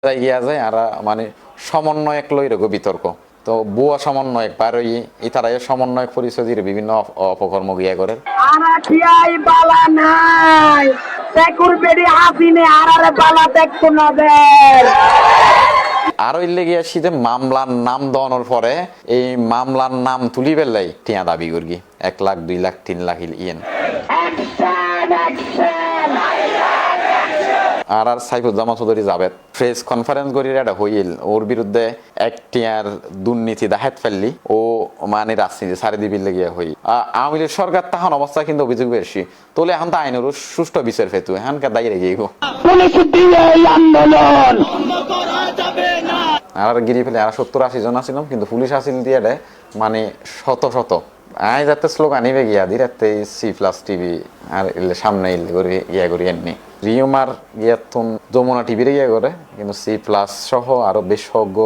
গিয়া যায় আর মানে সমন্বয়ক লই রেগো বিতর্ক তো বুয়া সমন্বয়ক পার ইতারা সমন্বয়ক পরিচয় দিয়ে বিভিন্ন অপকর্ম গিয়া করে আরা টিয়াই বালা নাই সেকুর বেডি হাসিনে আরারে বালা দেখতো না দের আর ইল্লে গিয়া শীতে মামলার নাম দেওয়ানোর পরে এই মামলার নাম তুলি বেলাই টিয়া দাবি করি 1 লাখ 2 লাখ 3 লাখ ইয়েন আর সাইফুজ্জামান চৌধুরী জাবেদ প্রেস কনফারেন্স করি এটা হইল ওর বিরুদ্ধে একটিয়ার দুর্নীতি দেখাত ফেললি ও মানে রাজনীতি সারি দিবির লেগে হই আওয়ামী লীগ সরকার তখন অবস্থা কিন্তু অভিযোগ বেশি তোলে এখন তো আইনের সুষ্ঠু বিচার ফেতু এখানকার দায়ী রেগে আর গিরি ফেলে আর 70-80 জন আসিলাম কিন্তু পুলিশ আসিল দিয়ে মানে শত শত আই যাতে স্লোগান নিবে গিয়া দিরাতে C+ টিভি আর সামনে ইলে করে ইয়া করি এমনি রিউমার গিয়াতুন যমুনা টিভির ইয়া করে কিন্তু C+ সহ আরো বিশেষজ্ঞ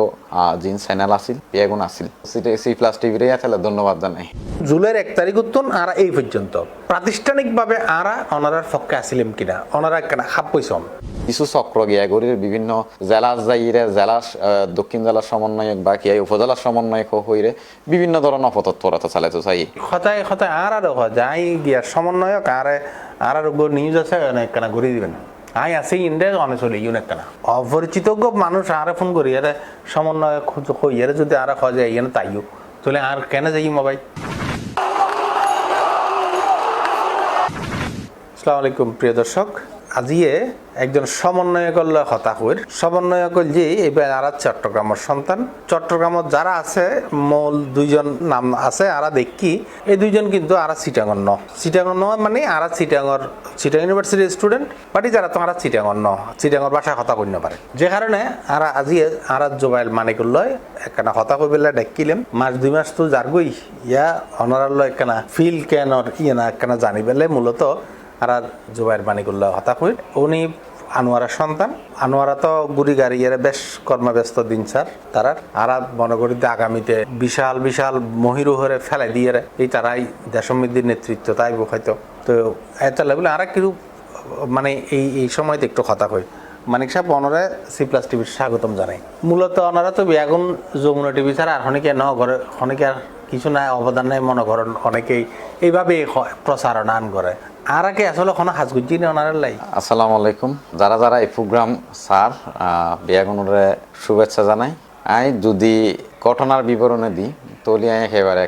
জিন চ্যানেল আছিল এগুন আছিল C+ টিভির ইয়া তাহলে ধন্যবাদ জানাই জুলাইয়ের 1 তারিখ উত্তন আর এই পর্যন্ত প্রাতিষ্ঠানিকভাবে আরা অনারার পক্ষে আসিলাম কিনা অনারা কেনা খাপ পয়সন কিছু চক্র গিয়া গরির বিভিন্ন জেলা যাইরে জেলা দক্ষিণ জেলার সমন্বয়ক বা কি উপজেলার সমন্বয়ক হইরে বিভিন্ন ধরনের অপতৎপরতা চালাইতে চাই হতায় হতায় আর যাই গিয়া সমন্বয়ক আর নিউজ আছে কেনা ঘুরে দিবেন আই আছে ইন্ডিয়া অনেক চলে ইউন একখানা অপরিচিত মানুষ আর ফোন করি এর সমন্বয়ক হইয়ার যদি আর খোঁজে ইয়ে তাইও তাহলে আর কেন যাই মোবাইল। আসসালামু আলাইকুম প্রিয় দর্শক, আজিয়ে একজন সমন্বয়কর হতাহুর সমন্বয়ক যে এবার আর চট্টগ্রামের সন্তান চট্টগ্রামত যারা আছে মূল 2 জন নাম আছে আর দেখি এই 2 জন কিন্তু আর চিটাঙ্গর মানে আর চিটাং ইউনিভার্সিটির স্টুডেন্ট বাট যারা তো আর চিটাঙ্গর ভাষায় কথা কইতে পারে যে কারণে আর আজি আর জোবাইল মানিকুল লয় একখানা কথা কইবেলা ডাকিলাম মাস 2 মাস তো যারগই ইয়া অনারাল একখানা ফিল ক্যানর ইয়ে না একখানা জানি বেলে মূলত আর জুবাইর মানিকুল্লাহ হতাকুর উনি আনোয়ারের সন্তান আনোয়ারা তো গুড়ি গাড়ি এর বেশ কর্মব্যস্ত দিন স্যার তারা আর মনে করি আগামীতে বিশাল বিশাল মহিরুহরে ফেলাই দিয়ে এই তারাই দেশমিদ্দির নেতৃত্ব তাই হয়তো তো এত লাগলে আর কিছু মানে এই সময়তে একটু কথা কই মানিক সাহেব অনারে C+ টিভির স্বাগতম জানাই মূলত ওনারা তো বেগুন যমুনা টিভি ছাড়া আর অনেকে ন ঘরে অনেকে আর কিছু নাই অবদান নাই মনে করেন অনেকেই এইভাবে প্রচারণ আন করে আর আগে আসলে কোনো হাজগুজি নেই ওনার লাই। আসসালামু আলাইকুম যারা যারা এই প্রোগ্রাম স্যার বেগুনরে শুভেচ্ছা জানাই আই যদি ঘটনার বিবরণে দিই তাহলে আমি একেবারে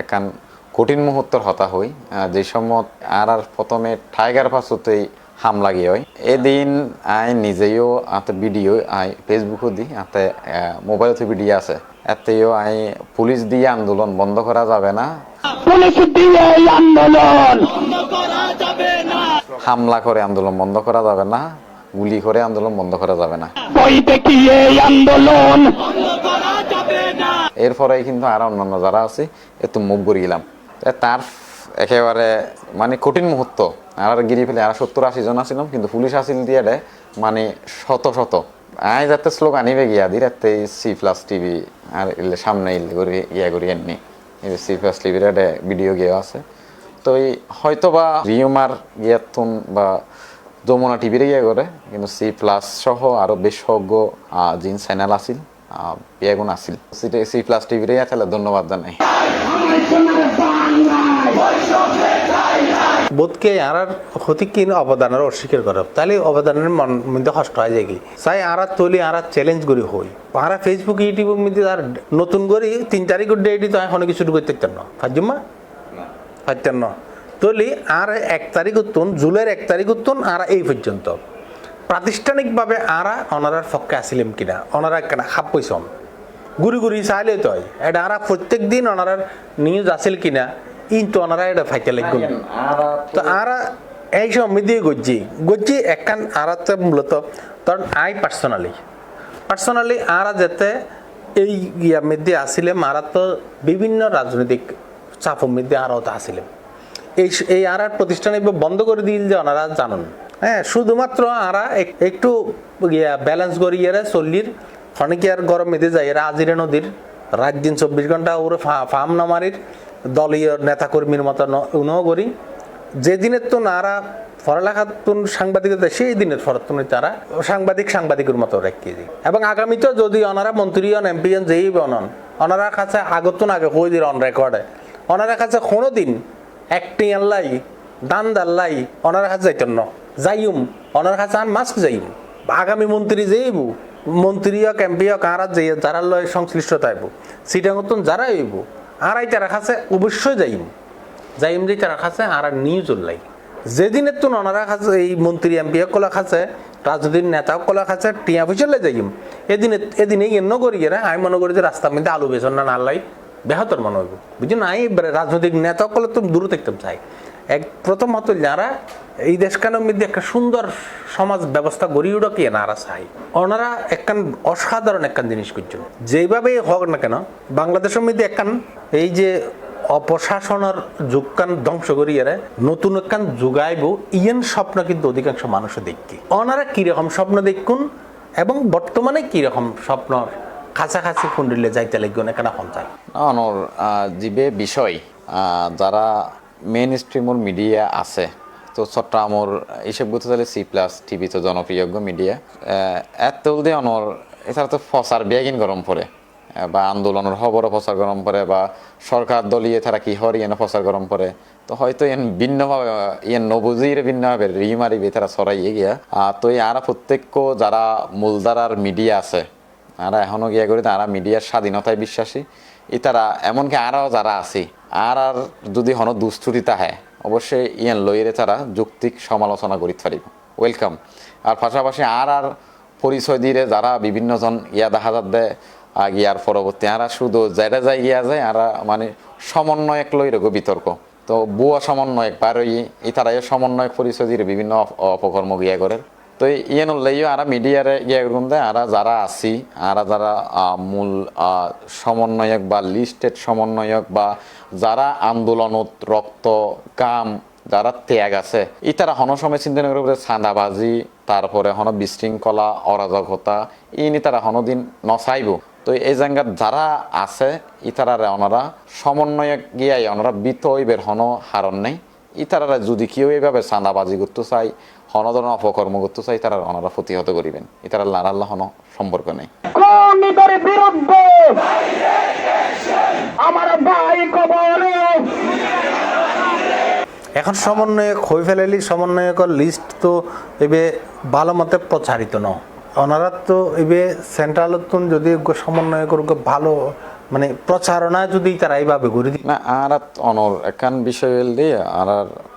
একান কঠিন মুহূর্তের হতা হই যে সময় আর প্রথমে টাইগার পাসুতেই হামলা গিয়ে হয় এদিন আই নিজেও আতে ভিডিও আই ফেসবুকও দিই আতে মোবাইলতে ভিডিও আছে এতেও আই পুলিশ দিয়ে আন্দোলন বন্ধ করা যাবে না হামলা করে আন্দোলন বন্ধ করা যাবে না গুলি করে আন্দোলন বন্ধ করা যাবে না এরপরে কিন্তু আর অন্যান্য যারা আছে একটু মুখ গড়িলাম তার একেবারে মানে কঠিন মুহূর্ত আর গিরি ফেলে আর 70-80 জন আসিলাম কিন্তু পুলিশ আসিল দিয়ে মানে শত শত আই যাতে স্লোগান নিবে গিয়া দিরাতে C+ টিভি আর সামনে ইলে করে ইয়া করি এমনি C+ টিভির ভিডিও গিয়ে আছে তো হয়তো বা রিউমার গিয়াতুন বা যমুনা টিভির ইয়ে করে কিন্তু C+ সহ আরো বিশেষজ্ঞ জিন চ্যানেল আছিল এগুন আছিল C+ টিভির ইয়া তাহলে ধন্যবাদ জানাই বোধকে আর ক্ষতিহীন অবদানের অস্বীকার করব তাহলে অবদানের মধ্যে কষ্ট হয় যায় কি চাই আর তলি আর চ্যালেঞ্জ করি হই আর ফেসবুক ইউটিউবের মধ্যে আর নতুন করে 3 তারিখ ডেটি তো এখন কিছু করতে পারতেন না ফাজুমা পারতেন না তলি আর 1 তারিখ উত্তন জুলাইয়ের 1 তারিখ উত্তন আর এই পর্যন্ত প্রাতিষ্ঠানিকভাবে আর অনারার পক্ষে আসিলাম কিনা অনারা কেনা খাপ পয়সন ঘুরি ঘুরি চাইলে তো এটা আর প্রত্যেক দিন অনারার নিউজ আসিল কিনা কিন্তু ওনারা এটা ফাইতে লাগবে তো আর এই সময় দিয়ে গজ্জি একখান আর মূলত কারণ আই পার্সোনালি আর যেতে এই ইয়ার মধ্যে আসিলে মারা তো বিভিন্ন রাজনৈতিক চাপের মধ্যে আরও তো আসিলে এই আর প্রতিষ্ঠান বন্ধ করে দিল যে ওনারা জানেন হ্যাঁ শুধুমাত্র আর একটু ব্যালেন্স করি এরা চল্লির অনেকে আর গরম মেধে যায় এরা আজিরে নদীর রাত দিন 24 ঘন্টা ওরে ফার্ম নামারির দলীয় নেতাকর্মীর মতো উনও করি যে দিনের তো নারা পড়ালেখার তুন সাংবাদিকতা সেই দিনের ফরতুন তারা সাংবাদিকের মতো রেখে দিই এবং আগামীতেও যদি ওনারা মন্ত্রী হন এমপি হন যেই বনন ওনারা কাছে আগতুন আগে হয়ে দিল অন রেকর্ডে ওনারা কাছে কোনো দিন একটি আল্লাই দান দাল্লাই ওনারা কাছে যাইতেন না যাইম ওনার কাছে আন মাস্ক যাইম আগামী মন্ত্রী যেইব মন্ত্রী হোক এমপি হোক আর যারা লয় সংশ্লিষ্টতা আইব সিটাঙ্গতন যারা আইব আর তারা কাছে অবশ্যই যাইম যে তারা কাছে আর নিউজ লাই যেদিনের তো ওনারা কাছে এই মন্ত্রী এমপি কলা খাচ্ছে রাজনৈতিক নেতা কলা খাচ্ছে টিয়া পয়সা যাইম এদিনে এন্ন করি গেরা আমি মনে করি যে রাস্তার মধ্যে আলু বেসন না নালাই বেহতর মনে হইব বুঝলি না এবারে রাজনৈতিক নেতা কলে তুমি দূরে দেখতে চাই প্রথমত যারা এই দেশখানের মধ্যে একটা সুন্দর সমাজ ব্যবস্থা গড়ি উঠো কি না চাই ওনারা একখান অসাধারণ একখান জিনিস করছেন যেভাবে হোক না কেন বাংলাদেশের মধ্যে একখান এই যে অপশাসনের যুগকান ধ্বংস করিয়ে নতুন একখান যুগাইব ইয়েন স্বপ্ন কিন্তু অধিকাংশ মানুষ দেখি ওনারা কিরকম স্বপ্ন দেখুন এবং বর্তমানে কিরকম স্বপ্ন কাছাকাছি কুন্ডিলে যাইতে লাগবে এখানে পঞ্চায়েত অনর জিবে বিষয় যারা মেইন স্ট্রিমর মিডিয়া আছে তো চট্টগ্রামর হিসেব করতে চাইলে C+ টিভি তো জনপ্রিয় মিডিয়া এত দিয়ে অনর এছাড়া তো ফসার বেগিন গরম পড়ে বা আন্দোলনের খবরও প্রচার গরম পড়ে বা সরকার দলীয় তারা কি হর ইয়েন প্রচার গরম পড়ে তো হয়তো ইয়েন ভিন্নভাবে ইয়েন নবুজির ভিন্নভাবে রিমারিবে তারা ছড়াইয়ে গিয়া তো আর প্রত্যেক যারা মূলধারার মিডিয়া আছে আরা এখনো গিয়া করি তারা মিডিয়ার স্বাধীনতায় বিশ্বাসী তারা এমনকি আরও যারা আছি আর যদি হন দুশ্চুরিতা হয় অবশ্যই ইয়েন লইরে তারা যৌক্তিক সমালোচনা করিতে পারিব ওয়েলকাম আর পাশাপাশি আর পরিচয় দিয়ে যারা বিভিন্ন জন ইয়া দেখা যাচ্ছে গিয়ার পরবর্তী আরা শুধু যেটা যাই গিয়া যায় আর মানে সমন্বয়ক লই রেগো বিতর্ক তো বুয়া সমন্বয়ক পারই তারা সমন্বয়ক পরিচয় দিয়ে বিভিন্ন অপকর্ম গিয়া করে তো ইয়েন লইও আর মিডিয়ারে গিয়া করুন দেয় আর যারা আছি আর যারা মূল সমন্বয়ক বা লিস্টেড সমন্বয়ক বা যারা আন্দোলনত রক্ত কাম যারা ত্যাগ আছে তারা হন সময় চিন্তা করে চাঁদাবাজি তারপরে হন বিশৃঙ্খলা অরাজকতা ইনি তারা হনদিন নচাইব তো এই জায়গাত যারা আছে ইতারারে ওনারা সমন্বয়ক গিয়াই ওনারা বিতইবের হন হারণ নেই ইতারারা যদি কেউ এইভাবে চাঁদাবাজি করতে চাই হন ধরনের অপকর্ম করতে চাই তারা ওনারা প্রতিহত করিবেন ইতারা লারাল্লাহ হন সম্পর্ক নেই কোন ইদের বিরুদ্ধে আমার ভাই কবরে এখন সমন্বয়ক হয়ে ফেলেলি সমন্বয়কের লিস্ট তো এবে ভালো মতে প্রচারিত ন ওনারা তো এবে সেন্ট্রালতুন যদি সমন্বয়কের ভালো মানে প্রচারণা যদি তারা এইভাবে করে দিই না আর অনর একান বিষয় দিয়ে আর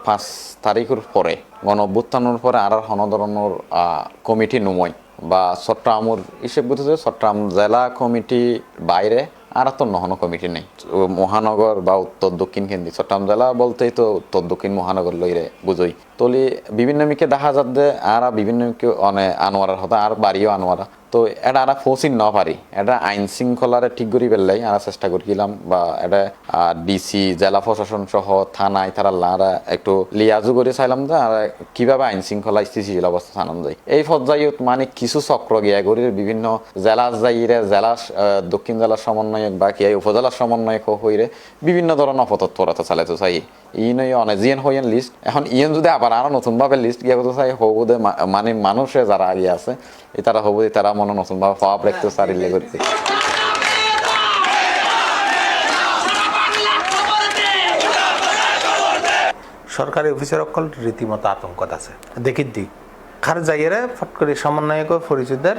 5 তারিখের পরে গণ অভ্যুত্থানের পরে আর হন ধরনের কমিটি নময় বা চট্টগ্রামর হিসেব বুঝতে চট্টগ্রাম জেলা কমিটি বাইরে আর তো নহন কমিটি নেই মহানগর বা উত্তর দক্ষিণ কেন্দ্রিক চট্টগ্রাম জেলা বলতেই তো উত্তর দক্ষিণ মহানগর লইরে বুঝই তলি বিভিন্ন মিকে দেখা যাচ্ছে আর বিভিন্ন মিকে আনোয়ারার হতো আর বাড়িও আনোয়ারা তো এটা আর ফসিন ন পারি এটা আইন শৃঙ্খলারে ঠিক করি পেলাই আর চেষ্টা করিলাম বা এটা ডিসি জেলা প্রশাসন সহ থানায় তারা লারা একটু লিয়াজু করে চাইলাম যে আর কিভাবে আইন শৃঙ্খলা স্থিতিশীল অবস্থা আনাম যায় এই পর্যায়ত মানে কিছু চক্র গিয়া করি বিভিন্ন জেলা যাইরে জেলা দক্ষিণ জেলার সমন্বয়ক বা কি উপজেলার সমন্বয়ক হইরে বিভিন্ন ধরনের অপতৎপরতা চালাইতে চাই ইনই অনেক জিয়েন হইয়েন লিস্ট এখন ইয়েন যদি আবার আরো নতুন ভাবে লিস্ট গিয়া করতে চাই হবুদে মানে মানুষে যারা আগে আছে তারা হবুদে তারা মনে নতুন ভাবে পাওয়া রাখতে চারিলে করতে সরকারি অফিসের অকল রীতিমতো আতঙ্কত আছে দেখি দি খার যাইয়েরা ফট করে সমন্বয়ক পরিচিতদের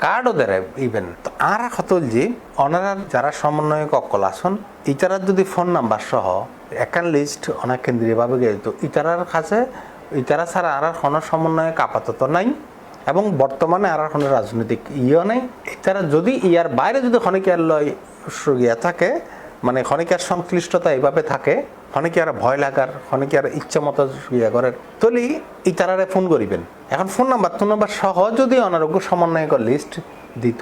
কার্ডও দেয় ইভেন তো আর হতল যে ওনারা যারা সমন্বয়ক অকল আসন ইতারার যদি ফোন নাম্বার সহ একান লিস্ট অনেক কেন্দ্রীয়ভাবে গেত ইতারার কাছে ইতারা ছাড়া আর কোনো সমন্বয়ক আপাতত নাই এবং বর্তমানে আর কোনো রাজনৈতিক ইয়েও নেই ইতারা যদি ইয়ার বাইরে যদি ক্ষণিকার লয় গিয়া থাকে মানে ক্ষণিকার সংশ্লিষ্টতা এইভাবে থাকে ক্ষণিকে আর ভয় লাগার ক্ষণিকে আর ইচ্ছা মতো ইয়ে করার তলি ইতারারে ফোন করিবেন এখন ফোন নাম্বার সহ যদি অনারোগ্য সমন্বয়কের লিস্ট দিত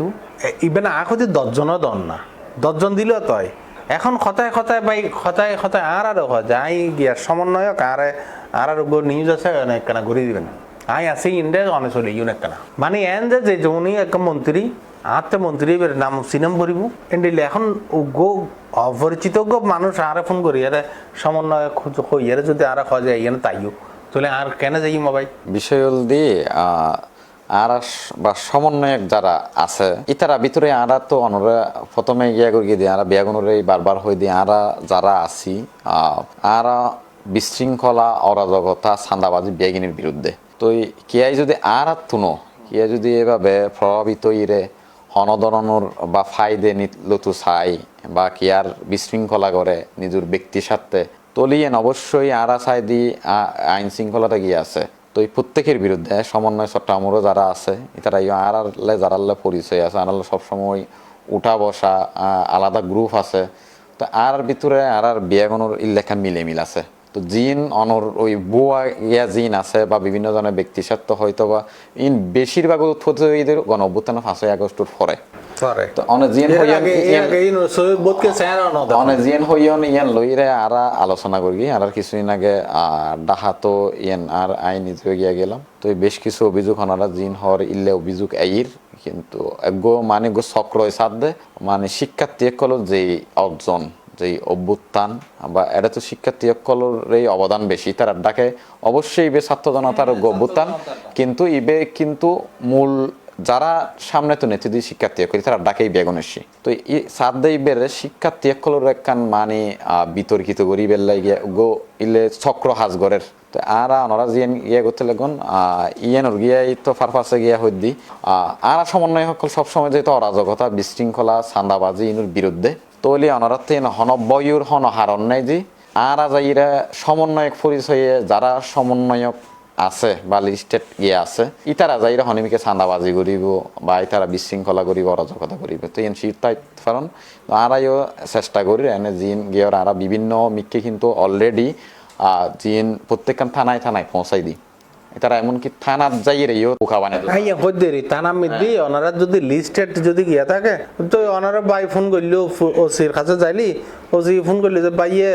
ইভেন আগে 10 জনও দন না 10 জন দিলেও তয় এখন খতায় ভাই খতায় আর যাই গিয়া সমন্বয়ক আর নিউজ আছে অনেক কেনা ঘুরিয়ে দিবেন আই আছি ইন্ডিয়া অনেক চলে ইউনেক কেনা মানে এন যে উনি এক মন্ত্রী আত্মা মন্ত্রী এবার নাম সিনেম করিব এন্ডিলে এখন গো অপরিচিত গো মানুষ আরে ফোন করি আরে সমন্বয় কইয়ারে যদি আরে খোঁজে ইয়ানে তাইও তাহলে আর কেন যাই মোবাইল বিষয় হল দিয়ে বা সমন্বয়ক যারা আছে ইতারা ভিতরে আরা তো অনরা প্রথমে ইয়া করে দিয়ে আরা বিয়াগুনরে বারবার হয়ে দিয়ে আরা যারা আছি আরা বিশৃঙ্খলা অরাজকতা ছান্দাবাজি বেগিনের বিরুদ্ধে তো কিয়াই যদি আর তুনো কিয়া যদি এভাবে প্রভাবিত ইরে হনদরণর বা ফাইদে লতু চাই বা কিয়ার বিশৃঙ্খলা করে নিজের ব্যক্তি স্বার্থে তলিয়েন অবশ্যই আরা চাই দি আইন শৃঙ্খলাটা গিয়ে আছে তো এই প্রত্যেকের বিরুদ্ধে সমন্বয় চট্টগ্রামেরও যারা আছে তারা আড়ালে যারালে পরিচয় আছে আড়ালে সবসময় উঠা বসা আলাদা গ্রুপ আছে তো আর ভিতরে আর বিয়াগনের ইলেখা মিল আছে তো জিন অনর ওই বুয়া ইয়া জিন আছে বা বিভিন্ন জনের ব্যক্তি স্বার্থ হয়তো বা বেশিরভাগ উৎপত্তিদের গণ অভ্যুত্থান 5 আগস্টের পরে তো অনেক জিন অনেক জিন হইয়ন ইয়ান লইরে আরা আলোচনা করি আর কিছুদিন আগে ডাহাতো ইয়ান আর আইন নিতে গিয়া গেলাম তো বেশ কিছু অভিযোগ ওনারা জিন হওয়ার ইল্লে অভিযোগ আইর কিন্তু গো মানে গো চক্রয় সাধ্যে মানে শিক্ষার্থী কল যে অর্জন যে অভ্যুত্থান বা এটা তো শিক্ষার্থী এই অবদান বেশি তার ডাকে অবশ্যই ইবে ছাত্র জনতার অভ্যুত্থান কিন্তু ইবে কিন্তু মূল যারা সামনে তো নেতৃত্ব শিক্ষার্থী করি তারা ডাকেই বেগুন এসি তো এই সাদ্দে ইবের শিক্ষার্থী একখান মানে বিতর্কিত করি বেল্লাই গিয়ে গো ইলে চক্র হাজগরের তো আরা ওনারা জিয়ান ইয়ে করতে লাগুন ইয়ানোর গিয়াই তো ফারফাসে গিয়া হইদি আরা সমন্বয় সকল সবসময় যেহেতু অরাজকতা বিশৃঙ্খলা ছান্দাবাজি ইনুর বিরুদ্ধে তলি অনরাতে হনবয়ুর হন হারণ নাই যে আর যাইরা সমন্বয়ক পরিচয়ে যারা সমন্বয়ক আছে বা লিস্টেড গিয়ে আছে ইতারা যাইরা হনিমিকে ছান্দাবাজি করিব বা ইতারা বিশৃঙ্খলা করিব অরাজকতা করিব তো এন শীতাই কারণ আরাইও চেষ্টা করি এনে জিন গিয়ে আরা বিভিন্ন মিককে কিন্তু অলরেডি জিন প্রত্যেকখান থানায় থানায় পৌঁছাই দিই তারা এমনকি থানার যাইয়ে রেও পোকা বানিয়ে দেয় আইয়া হইদেরি থানা মিদি ওনারা যদি লিস্টেড যদি গিয়া থাকে তো ওনারা বাই ফোন করলো ওসির কাছে যাইলি ওসি ফোন করলি যে বাইয়ে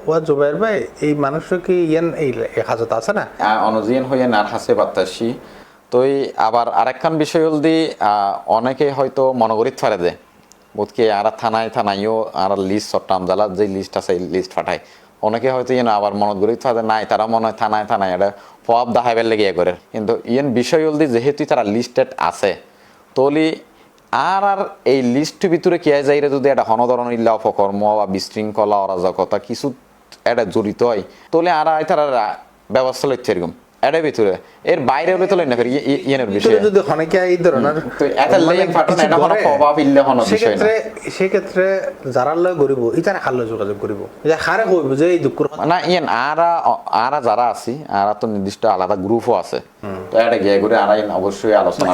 ওয়া জুবাইর ভাই এই মানুষ কি ইয়ান এই হাজত আছে না অনজিয়ান হইয়া নার হাসে বাতাসি তো আবার আরেকখান বিষয় হল দি অনেকে হয়তো মনোগরিত ফারে দেয় বোধকে আর থানায় থানায়ও আর লিস্ট চট্টগ্রাম জেলার যে লিস্ট আছে এই লিস্ট পাঠায় অনেকে হয়তো ইয়ে আবার মনত গরিত ফারে নাই তারা মনে হয় থানায় থানায় এটা প্রভাব দেখাইবার লেগে করে কিন্তু ইয়েন বিষয় হল দি যেহেতু তারা লিস্টেড আছে তলি আর এই লিস্টের ভিতরে কি যাইরে যদি একটা হনধরণ ইল্লা অপকর্ম বা বিশৃঙ্খলা অরাজকতা কিছু এটা জড়িত হয় তাহলে আর তারা ব্যবস্থা লইছে এরকম এর ভিতরে এর বাইরে হলে তো না ইয়েনের বিষয় যদি অনেকে এই ধরনের তো এটা লেন ফাটন এটা কোনো প্রভাব ইল্লে কোনো বিষয় না সেক্ষেত্রে যারা লয় গরিব ইতারা খাল যোগাযোগ করিব যে হারে কইব যে এই দুঃখ না ইয়েন আরা যারা আছি আরা তো নির্দিষ্ট আলাদা গ্রুপও আছে তো এটা গিয়ে করে আর অবশ্যই আলোচনা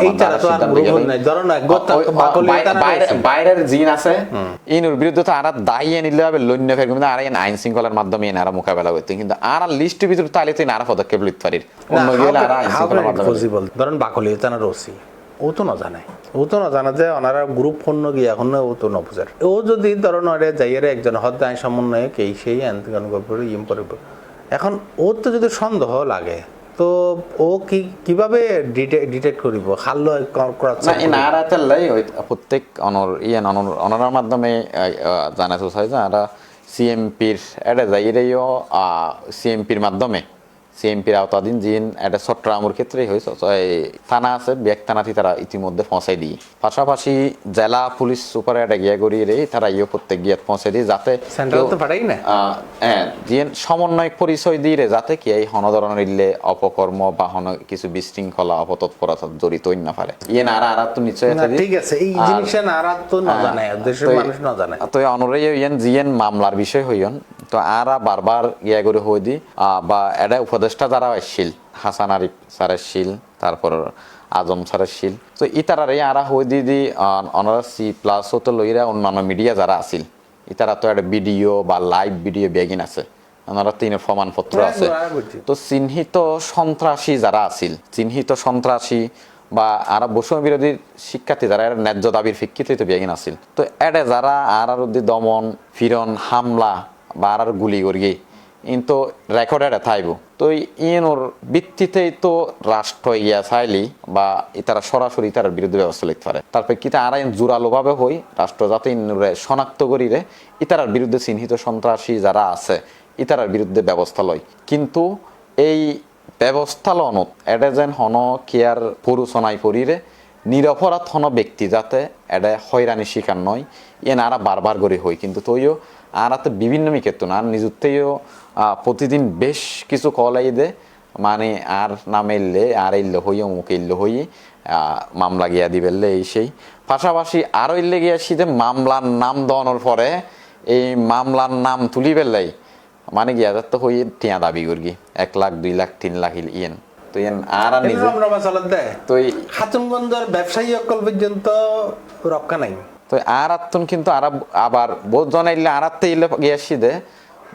বাইরের জিন আছে ইনুর বিরুদ্ধে তো আরা দায়ী নিলে হবে লন্য ফের কিন্তু আর আইন শৃঙ্খলার মাধ্যমে এনারা মোকাবেলা করতে কিন্তু আর লিস্টের ভিতরে তাহলে তো আর পদক্ষেপ লিখতে পারি অন্য গেলে আর আইন শৃঙ্খলার মাধ্যমে ধরেন বাকলি তানার ওসি ও তো না জানে যে ওনারা গ্রুপ ফোন গিয়ে এখন ও তো নবুজার ও যদি ধরেন যাইয়ারে একজন হদ্দে আইন সমন্বয়ক এই সেই আইন এখন ওর তো যদি সন্দেহ লাগে তো ও কিভাবে ডিটেক্ট করিব খাল প্রত্যেক অনরার মাধ্যমে জানাতে চাই যে আমরা সিএমপির এটা যাইরেও সিএমপির মাধ্যমে সিএমপির আওতাধীন জিন এটা চট্টগ্রামের ক্ষেত্রেই হয়েছে থানা আছে ব্যাগ থানাতে তারা ইতিমধ্যে পৌঁছাই দিই পাশাপাশি জেলা পুলিশ সুপার এটা গিয়া করিয়ে তারা ইয়ে প্রত্যেক গিয়ে পৌঁছাই দিই যাতে জিন সমন্বয়ক পরিচয় দিয়ে যাতে কি এই হনধরনের ইল্লে অপকর্ম বা কিছু বিশৃঙ্খলা অপতৎপরতা জড়িত না পারে ইয়ে না আর তো নিশ্চয় ঠিক আছে এই জিনিসটা না আর তো না জানে দেশের মানুষ না জানে তো অনরে ইয়েন জিএন মামলার বিষয় হইয়ন তো আরা বারবার ইয়া করে হই দি বা এটা উপদেষ্টা যারা আসছিল হাসান আরিফ স্যারের শিল তারপর আজম স্যারের শিল তো ইতারারে আরা হই দি অনারা C+ হতে লইরা অন্যান্য মিডিয়া যারা আছিল ইতারা তো একটা ভিডিও বা লাইভ ভিডিও বেগিন আছে ওনারা তিনের প্রমাণপত্র আছে তো চিহ্নিত সন্ত্রাসী যারা আছিল চিহ্নিত সন্ত্রাসী বা আর বৈষম্য বিরোধী শিক্ষার্থী যারা এর ন্যায্য দাবির ভিত্তিতে তো বেগিন আছিল তো এটা যারা আর দমন ফিরন হামলা বা আর গুলি করি কিন্তু রেকর্ডেড থাইব তো ইয়েনোর ভিত্তিতেই তো রাষ্ট্র ইয়া চাইলি বা ইতারা সরাসরি তার বিরুদ্ধে ব্যবস্থা লিখতে পারে তারপর কি আর জোরালো ভাবে হই রাষ্ট্র যাতে ইনুরে শনাক্ত করিরে ইতারার বিরুদ্ধে চিহ্নিত সন্ত্রাসী যারা আছে ইতারার বিরুদ্ধে ব্যবস্থা লয় কিন্তু এই ব্যবস্থা লনত এটা যেন হন কেয়ার পরুচনাই পরিরে নিরপরাধ হন ব্যক্তি যাতে এটা হয়রানি শিকার নয় আরা বারবার করে হই কিন্তু তৈও আর বিভিন্ন মিকেত না আর নিজুতেও প্রতিদিন বেশ কিছু কলাই দে মানে আর নাম এললে আর এল্লে হই অমুক এল্লে হই মামলা গিয়া দিবেললে এই সেই পাশাপাশি আরো এল্লে গিয়া শীতে মামলার নাম দেওয়ানোর পরে এই মামলার নাম তুলি বেললাই মানে গিয়া যাতে হই টিয়া দাবি করগি 1 লাখ 2 লাখ 3 লাখ ইয়েন তো ইয়েন আর নিজে তো হাতুমগঞ্জের ব্যবসায়ী অকল পর্যন্ত রক্ষা নাই তো আর কিন্তু আবার বোধ জনাইলে আর ইলে গিয়াছি দে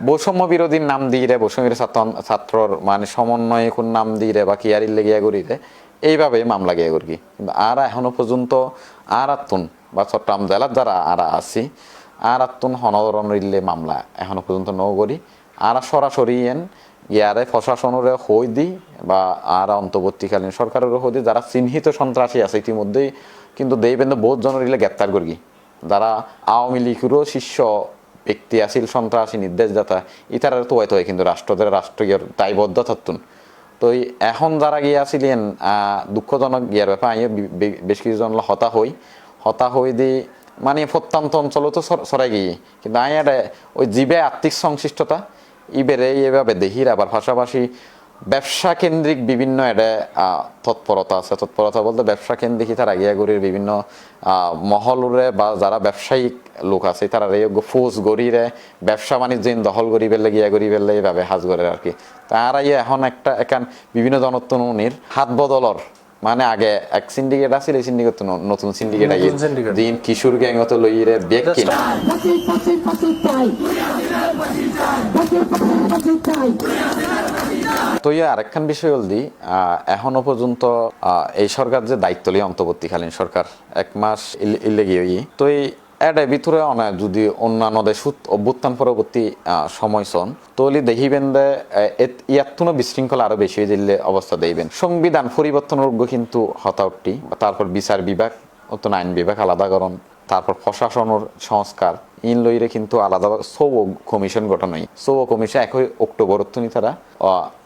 বৈষম্য বিরোধীর নাম দিয়ে রে বৈষম্য ছাত্রর মানে সমন্বয়ে কোন নাম দিয়ে রে বা কিয়ারিলে গিয়া করি রে এইভাবে মামলা গিয়া করি কিন্তু আর এখনো পর্যন্ত আর বা চট্টগ্রাম জেলার যারা আর আছি আর হনরণ ইলে মামলা এখনো পর্যন্ত ন করি আর সরাসরি এন ইয়ারে প্রশাসনের হই দি বা আর অন্তর্বর্তীকালীন সরকারের হই দি যারা চিহ্নিত সন্ত্রাসী আছে ইতিমধ্যেই কিন্তু দেইবেন বহুত জনরিলে গ্রেপ্তার করি যারা আওয়ামী লীগেরও শীর্ষ ব্যক্তি আছিল সন্ত্রাসী নির্দেশদাতা ইতারা তো হয়তো কিন্তু রাষ্ট্রদের রাষ্ট্রীয় দায়বদ্ধ থাকুন তো এখন যারা গিয়ে আসিলেন দুঃখজনক গিয়ার ব্যাপার আইয়ে বেশ কিছুজন হতা হই দি মানে প্রত্যন্ত অঞ্চল তো সরাই গিয়ে কিন্তু আইয়ারে ওই জীবে আর্থিক সংশ্লিষ্টতা ইবেরে এভাবে দেহির আবার পাশাপাশি ব্যবসা কেন্দ্রিক বিভিন্ন এটা তৎপরতা আছে তৎপরতা বলতে ব্যবসা কেন্দ্রিক তার আগিয়াগুড়ির বিভিন্ন মহলরে বা যারা ব্যবসায়িক লোক আছে তারা ফোজ গড়িরে ব্যবসা বাণিজ্য দখল করি বেললে গিয়া করি বেললে এইভাবে হাজ করে আর কি তারা এখন একটা বিভিন্ন জনত্বনির হাত বদলর মানে আগে এক সিন্ডিকেট আছিল এই সিন্ডিকেট নতুন সিন্ডিকেট আইয়ে দিন কিশোর গ্যাং তো লইরে বেক কিনা তো আরেকখান বিষয় বলদি এখনো পর্যন্ত এই সরকার যে দায়িত্ব লিয়ে অন্তর্বর্তীকালীন সরকার 1 মাস ইলে গিয়ে তো এর ভিতরে যদি অন্যান্য দেশ অভ্যুত্থান পরবর্তী সময় সন তাহলে দেখিবেন যে ইয়াতুনো বিশৃঙ্খলা আরো বেশি হয়ে দিলে অবস্থা দেখবেন সংবিধান পরিবর্তনযোগ্য কিন্তু হতাউটি তারপর বিচার বিভাগ নতুন আইন বিভাগ আলাদাকরণ তারপর প্রশাসনের সংস্কার ইন লইরে কিন্তু আলাদা সৌ কমিশন গঠন হয় সৌ কমিশন 1 অক্টোবর তারা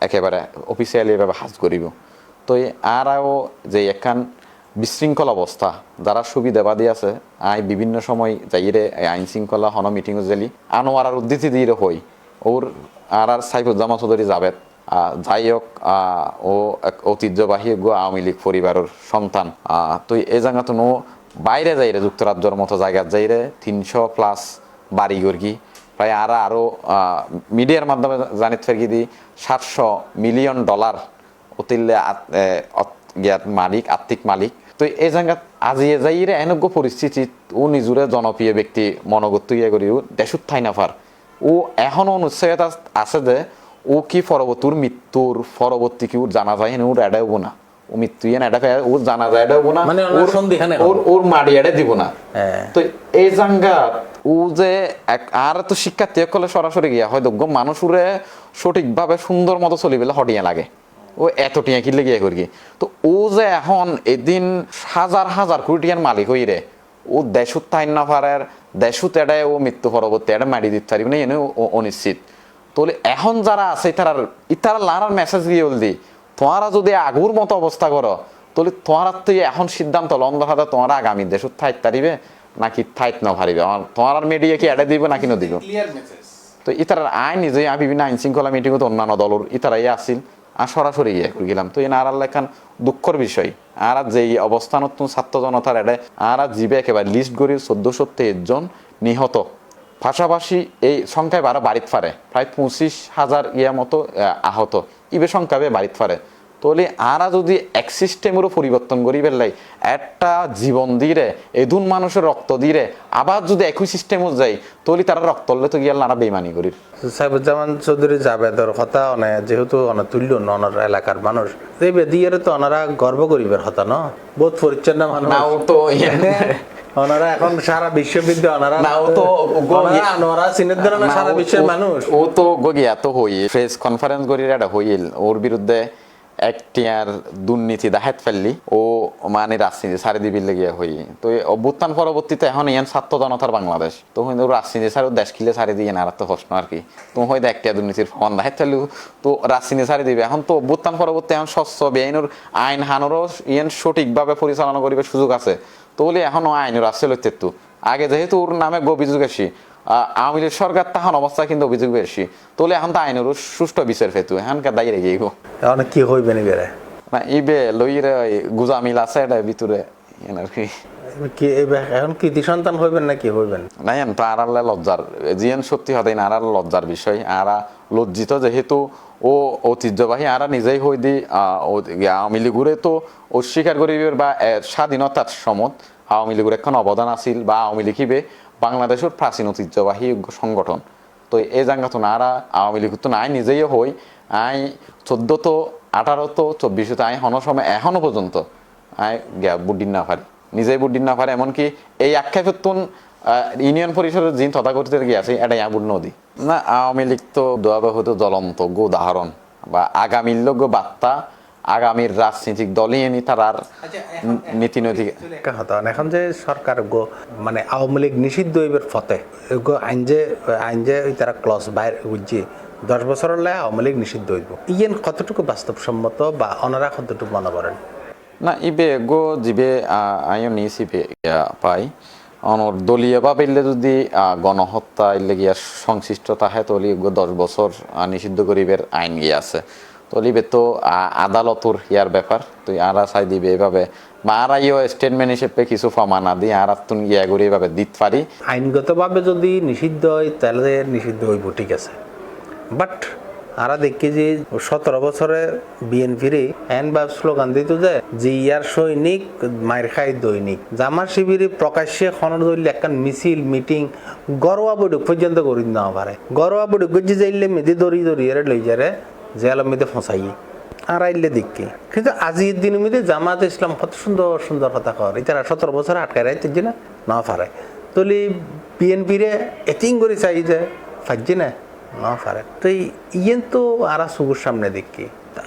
একেবারে অফিসিয়ালি এভাবে হাজ করিব তো আরও যে একখান বিশৃঙ্খল অবস্থা যারা সুবিধাবাদী আছে বিভিন্ন সময় যাইরে আইন শৃঙ্খলা হন মিটিং জেলি আনোয়ার উদ্ধৃতি দিয়ে হই ওর আর সাইফুজ্জামান চৌধুরী জাবেদ যাই হোক ও এক ঐতিহ্যবাহী আওয়ামী লীগ পরিবারের সন্তান তো এই জায়গাতে নো বাইরে যাইরে যুক্তরাজ্যের মতো জায়গা যাইরে 300+ বাড়ি গর্গি প্রায় আরো মিডিয়ার মাধ্যমে জানিত ফেরগি দি $700 মিলিয়ন অতিল্লে মালিক আর্থিক মালিক তো এই জায়গাত আজিয়ে যাইরে এনেজ্ঞ পরিস্থিতি ও নিজুরে জনপ্রিয় ব্যক্তি মনোগত ইয়ে করি দেশুত ঠাই নাফার ও এখনো অনুচ্ছেদ আছে যে ও কি পরবর্তীর মৃত্যুর পরবর্তী কি ওর জানা যায় ওর এডাই হবো না ও মৃত্যু ইয়ে এটা ওর জানা যায় এডাই হবো না ওর মাড়ি এডে দিব না তো এই জায়গাত ও যে আর তো শিক্ষার্থী কলে সরাসরি গিয়া হয় দোগ্য মানুষরে সঠিকভাবে সুন্দর মতো চলিবেলে হটিয়া লাগে ও এত টিয়া কিনলে গিয়ে করি তো ও যে এখন এদিন হাজার কোটি টিয়ার মালিক হই রে ও দেশুত তাইন না পারার দেশুত এটাই ও মৃত্যু পরবর্তী এটা মারি দিতে পারিব না এনে অনিশ্চিত তাহলে এখন যারা আছে ইতারা লারার মেসেজ দিয়ে বলদি তোমারা যদি আগুর মতো অবস্থা করো তাহলে তোমার তো এখন সিদ্ধান্ত লন্দ হাতে তোমার আগামী দেশুত থাইত পারিবে নাকি থাইত না পারিবে তোমার মিডিয়া কি এডে দিব নাকি নদিব তো ইতার আইন নিজে বিভিন্ন আইন শৃঙ্খলা মিটিং তো অন্যান্য দলের ইতারাই আসিল আর সরাসরি গিয়ে গেলাম তো আর লেখান দুঃখর বিষয় আর যে অবস্থান ছাত্র জনতার এটা আর জীবে একেবারে লিস্ট করি 1423 জন নিহত পাশাপাশি এই সংখ্যায় আরো বাড়িতে পারে প্রায় 25,000 মতো আহত ইবে সংখ্যা বাড়িতে পারে তাহলে আরা যদি এক সিস্টেমেরও পরিবর্তন করি বেললাই একটা জীবন দিয়ে এদুন মানুষের রক্ত দিয়ে আবার যদি একই সিস্টেমও যাই তাহলে তারা রক্ত হলে তো গিয়ে আরা বেইমানি করি সাইফুজ্জামান চৌধুরী জাবেদর কথা যেহেতু তুল্য ননার এলাকার মানুষ এই বেদিয়ে তো ওনারা গর্ব করিবের কথা ন বহুত পরিচ্ছন্ন মানুষ নাও তো ওনারা এখন সারা বিশ্ববিদ্যালয় ওনারা না, ও তো ওনারা চিনের ধরে না সারা বিশ্বের মানুষ। ও তো গিয়া তো হই প্রেস কনফারেন্স করির এটা হইল ওর বিরুদ্ধে একটিয়ার দুর্নীতি দেখাত ফেললি ও মানে রাজনীতি সারি দিবির লেগে হই তো অভ্যুত্থান পরবর্তীতে এখন ইয়ান ছাত্র জনতার বাংলাদেশ তো হইল রাজনীতি সারি দেশ কিলে সারি দিয়ে না আর তো প্রশ্ন আর কি তো হয়তো একটিয়া দুর্নীতির ফোন দেখাত ফেললি তো রাজনীতি সারি দিবে এখন তো অভ্যুত্থান পরবর্তী এখন স্বচ্ছ বেআইনের আইন হানোরও ইয়ান সঠিকভাবে পরিচালনা করিবার সুযোগ আছে তো বলি এখনো আইনের আসছে লইতে তো আগে যেহেতু ওর নামে অভিযোগ আসি আওয়ামী লীগ সরকার তখন অবস্থা কিন্তু অভিযোগ বেশি তোলে এখন তো আইনের সুষ্ঠু বিচার ফেতু এখানকার দায়ী রেগে গো এখন কি হইবে নি বেড়ে না ইবে লইরে গুজা মিল আছে এটা ভিতরে আর কি কি এখন কৃতি সন্তান হইবেন না কি হইবেন না এন তো আড়ালে লজ্জার জিয়ান সত্যি হতেই না আড়াল লজ্জার বিষয় আরা লজ্জিত যেহেতু ও ঐতিহ্যবাহী আরা নিজেই হই দি আওয়ামী লীগুরে তো অস্বীকার করিবার বা স্বাধীনতার সমত আওয়ামী লীগের এখন অবদান আছিল বা আওয়ামী লীগ হিবে বাংলাদেশের প্রাচীন ঐতিহ্যবাহী সংগঠন তো এই জায়গা তো না আরা আওয়ামী লীগ তো নাই নিজেই হই আই 14 তো 18 তো 24 তো আই হন সময় এখনো পর্যন্ত আই বুডিন না পারি নিজেই বুডিন না পারে এমনকি এই আক্ষেপের ইউনিয়ন পরিষদের যিনি তথাকথিত গিয়েছে এটা ইয়াবুর নদী না আওয়ামী লীগ তো দোয়াবে হয়তো জ্বলন্ত উদাহরণ বা আগামীর লোক বার্তা আগামীর রাজনৈতিক দলই এনি তার আর নীতি নৈতিক এখন যে সরকার মানে আওয়ামী লীগ নিষিদ্ধ হইবার ফতে আইন যে তারা ক্লস বাইর বুঝছি 10 বছর হলে আওয়ামী লীগ নিষিদ্ধ হইব ইয়েন কতটুকু বাস্তবসম্মত বা ওনারা কতটুকু মনে করেন না ইবে জিবে আইন নিয়েছিবে পাই অনর দলীয় ভাবে যদি গণহত্যা ইলে গিয়া সংশ্লিষ্টতা হয় তাহলে 10 বছর নিষিদ্ধ করিবের আইন গিয়ে আছে তলিবে তো আদালতর ইয়ার ব্যাপার তুই আরা চাই দিবে এভাবে বা আরাইও স্টেটমেন্ট হিসেবে কিছু প্রমাণ আদি আর তুন গিয়া করে এভাবে দিতে পারি আইনগতভাবে যদি নিষিদ্ধ হয় তাহলে নিষিদ্ধ হইব ঠিক আছে বাট আরা দেখি যে 17 বছরে বিএনপির বা স্লোগান দিত যে ইয়ার সৈনিক মায়ের খাই দৈনিক জামার শিবিরে প্রকাশ্যে খনন দৈল একটা মিছিল মিটিং গরোয়া বৈঠক পর্যন্ত করি না পারে গরোয়া বৈঠক গজি যাইলে মেদি দড়ি দড়ি এর লই যারে জেলের মধ্যে ফসাই আর আইলে দেখি কিন্তু আজির দিনের মধ্যে জামাত ইসলাম কত সুন্দর সুন্দর কথা কর এটারা 17 বছর আটকায় রাখতে না পারে তলি বিএনপিরে এটিং করে চাই যে ফাইজি না না পারে তো ইয়েন তো আর সুগুর সামনে দেখি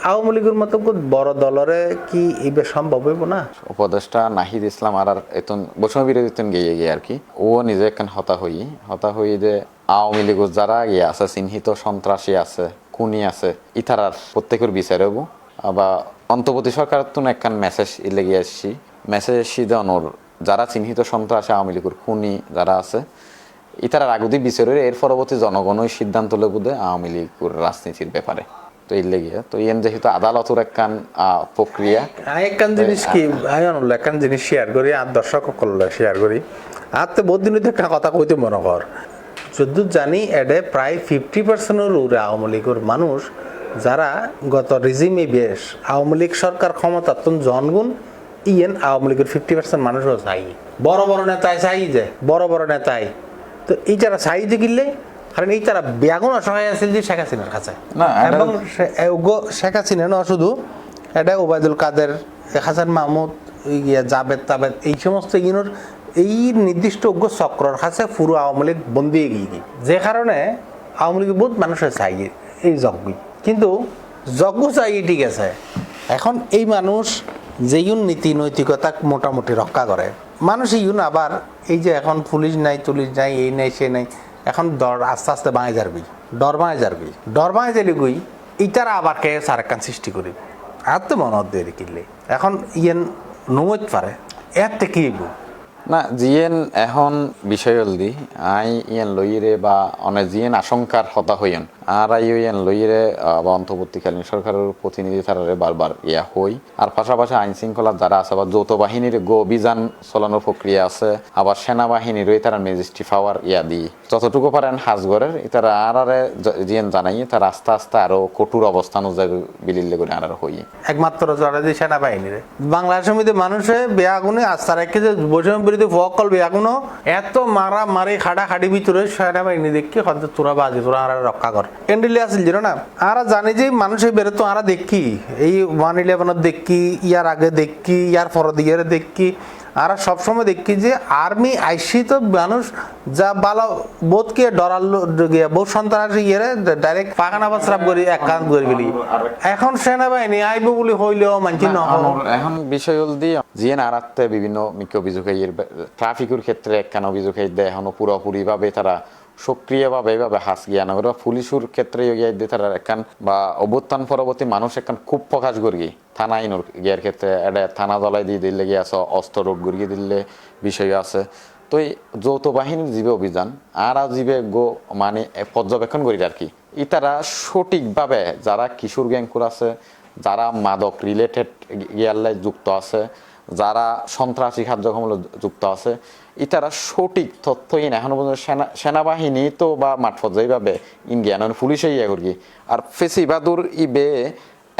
আওয়ামী লীগের মতো বড় দলরে কি এইবার সম্ভব হইব না উপদেষ্টা নাহিদ ইসলাম আর এতন বৈষম্য বিরোধী গিয়ে গিয়ে আর কি ও নিজে একখান হতা হই যে আওয়ামী লীগের যারা ইয়ে আছে চিহ্নিত সন্ত্রাসী আছে খুনি আছে ইতারার প্রত্যেকের বিচার হবো বা অন্তর্বর্তী সরকার তো একখান মেসেজ লেগে আসছি মেসেজ এসছি দেওয়ানোর যারা চিহ্নিত সন্ত্রাসী আওয়ামী লীগের খুনি যারা আছে ইতারার আগুদি বিচারের এর পরবর্তী জনগণই সিদ্ধান্ত লেবুদে আওয়ামী লীগের রাজনীতির ব্যাপারে তো এই লেগে তো ইয়েন যেহেতু আদালতের একখান প্রক্রিয়া একখান জিনিস কি একখান জিনিস শেয়ার করি আর দর্শক করলে শেয়ার করি আর তো বহুত দিন একটা কথা কইতে মনে কর যদি জানি এডে প্রায় 50% উপরে আওয়ামী লীগের মানুষ যারা গত রিজিমে বেশ আওয়ামী লীগ সরকার ক্ষমতা জনগণ ইয়েন আওয়ামী লীগের 50% মানুষও চাই বড় বড় নেতায় চাই যে বড় বড় নেতায় তো এই যারা চাই যে কিনলে কারণ এই তারা বেগুন অসহায় আছে যে শেখ হাসিনার কাছে এবং শেখ হাসিনা না শুধু এটা ওবায়দুল কাদের হাসান মাহমুদ জাবেদ তাবেদ এই সমস্ত ইউনোর এই নির্দিষ্ট চক্রর কাছে পুরো আওয়ামী লীগ বন্দি গিয়ে যে কারণে আওয়ামী লীগ বহুত মানুষের চাই এই যজ্ঞই কিন্তু যজ্ঞ চাই ঠিক আছে এখন এই মানুষ যেইন নীতি নৈতিকতা মোটামুটি রক্ষা করে মানুষ ইউন আবার এই যে এখন পুলিশ নাই তুলিশ নাই এই নাই সে নাই এখন দর আস্তে আস্তে বাঁয়ে যাবি ডর বাঁয়ে যালি গুই ইটারা আবার কে সারেকান সৃষ্টি করি আর তো মনে হতে কিনলে এখন ইয়েন নমত পারে এর থেকে না জিয়েন এখন বিষয় হলদি আই ইয়েন লইরে বা অনেক জিয়েন আশঙ্কার হতা হইন আর আই ইয়েন লইরে বা অন্তর্বর্তীকালীন সরকারের প্রতিনিধি তারারে বারবার ইয়া হই আর পাশাপাশি আইন শৃঙ্খলা যারা আছে বা যৌথ বাহিনীর অভিযান চালানোর প্রক্রিয়া আছে আবার সেনাবাহিনীরই তারা ম্যাজিস্ট্রি পাওয়ার ইয়া দিই যতটুকু পারেন হাজগরের তারা আরে জিয়েন জানাই তারা আস্তে আস্তে আরো কঠোর অবস্থান বিলিল্লে করে আর হই একমাত্র যারা যে সেনাবাহিনীর বাংলাদেশের মধ্যে মানুষে বেয়াগুনে আস্থা রেখে যে বৈষম্য বিরোধী ফকল বেয়াগুনো এত মারা মারি খাড়া খাড়ি ভিতরে সেনাবাহিনী দেখি হয়তো তোরা বাজি তোরা আর রক্ষা কর এন্ডিলে আসিল যেন না আর জানি যে মানুষের বেরো তো আর দেখি এই 1/11 দেখি ইয়ার আগে দেখি ইয়ার পর দিয়ে দেখি আর সবসময় দেখি যে আর্মি আইসি তো মানুষ যা ভালো বোধকে ডরালো গিয়া বহু সন্ত্রাসী গিয়ে ডাইরেক্ট পাখানা বাসরাপ করি এক কান করে ফেলি। এখন সেনাবাহিনী আইব বলে হইলেও মানছি না। এখন বিষয় হল দিয়ে জিএন আরাতে বিভিন্ন মিক্য অভিযোগ ট্রাফিকের ক্ষেত্রে একখান অভিযোগ দেয় এখনো পুরোপুরি ভাবে তারা সক্রিয়ভাবে এইভাবে হাস গিয়া না পুলিশের ক্ষেত্রে তারা একখান বা অভ্যুত্থান পরবর্তী মানুষ একখান খুব প্রকাশ করি থানা আইনুর গিয়ার ক্ষেত্রে এটা থানা দলাই দিয়ে দিলে গিয়ে আছে অস্ত্র রোড গড়িয়ে দিলে বিষয় আছে। তো এই যৌথ বাহিনীর জীবে অভিযান আর জীবে গো মানে পর্যবেক্ষণ করি আর কি ইতারা সঠিকভাবে যারা কিশোর গ্যাংকুর আছে, যারা মাদক রিলেটেড গিয়ারলাই যুক্ত আছে, যারা সন্ত্রাসী কার্যক্রমে যুক্ত আছে, ইতারা সঠিক তথ্যহীন এখনো পর্যন্ত সেনাবাহিনী তো বা মাঠ পর্যায়ভাবে ইন্ডিয়ান পুলিশে ইয়ে করি আর ফেসিবাদুর ইবে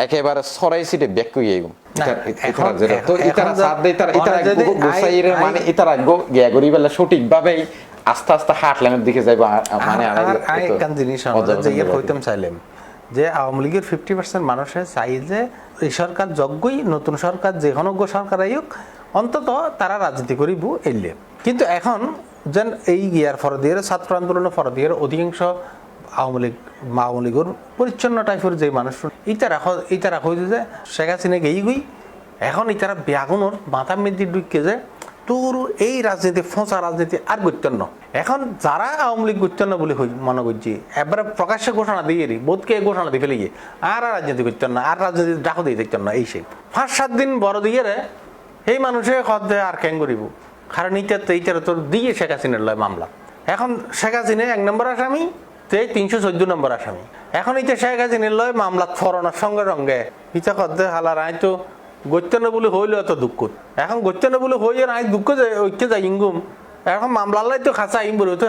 একেবারে সরাই সিটে ব্যাক করিয়ে সঠিকভাবে আস্তে আস্তে হাটলাইনের দিকে যাইব। মানে জিনিস হইতাম চাইলাম যে আওয়ামী লীগের 50% মানুষে চাই যে এই সরকার যোগ্যই নতুন সরকার যে কোনো সরকার আইক অন্তত তারা রাজনীতি করিব এলে। কিন্তু এখন যেন এই ইয়ার ফরদিয়ার ছাত্র আন্দোলনের ফরদিয়ার অধিকাংশ আওয়ামী লীগের পরিচ্ছন্ন টাইপের যে মানুষ ইতারা হয়েছে যে শেখ হাসিনা গেই গই এখন ইতারা ব্যাগুনোর মাথা মেদি ঢুকে যে তোর এই রাজনীতি ফোঁচা রাজনীতি আর গুরুত্বন্ন। এখন যারা আওয়ামী লীগ গুরুত্বন্ন বলে মনে করছি এবারে প্রকাশ্যে ঘোষণা দিয়ে বোধকে ঘোষণা দিয়ে ফেলে গিয়ে আর রাজনীতি করতেন না, আর রাজনীতি ডাকো দিয়ে দেখতেন না। এই সেই 5-7 দিন বড় দিয়ে এই মানুষে খদ্দে আর ক্যাং করিব কারণ এইটার তোর দিয়ে শেখ হাসিনার লয় মামলা। এখন শেখ হাসিনা 1 নম্বর আসামি, 314 নম্বর আসামি। এখন ইটা শেখ হাসিনার লয় মামলা ফরানোর সঙ্গে সঙ্গে ইটা খদ্দে হালার আই তো গত্যান্ন বলে হইলো এত দুঃখ। এখন গত্যান্ন বলে হইয়ে আই দুঃখ যায় ঐক্য যায় ইঙ্গুম এখন মামলালাই তো খাঁচা আইম বলে তো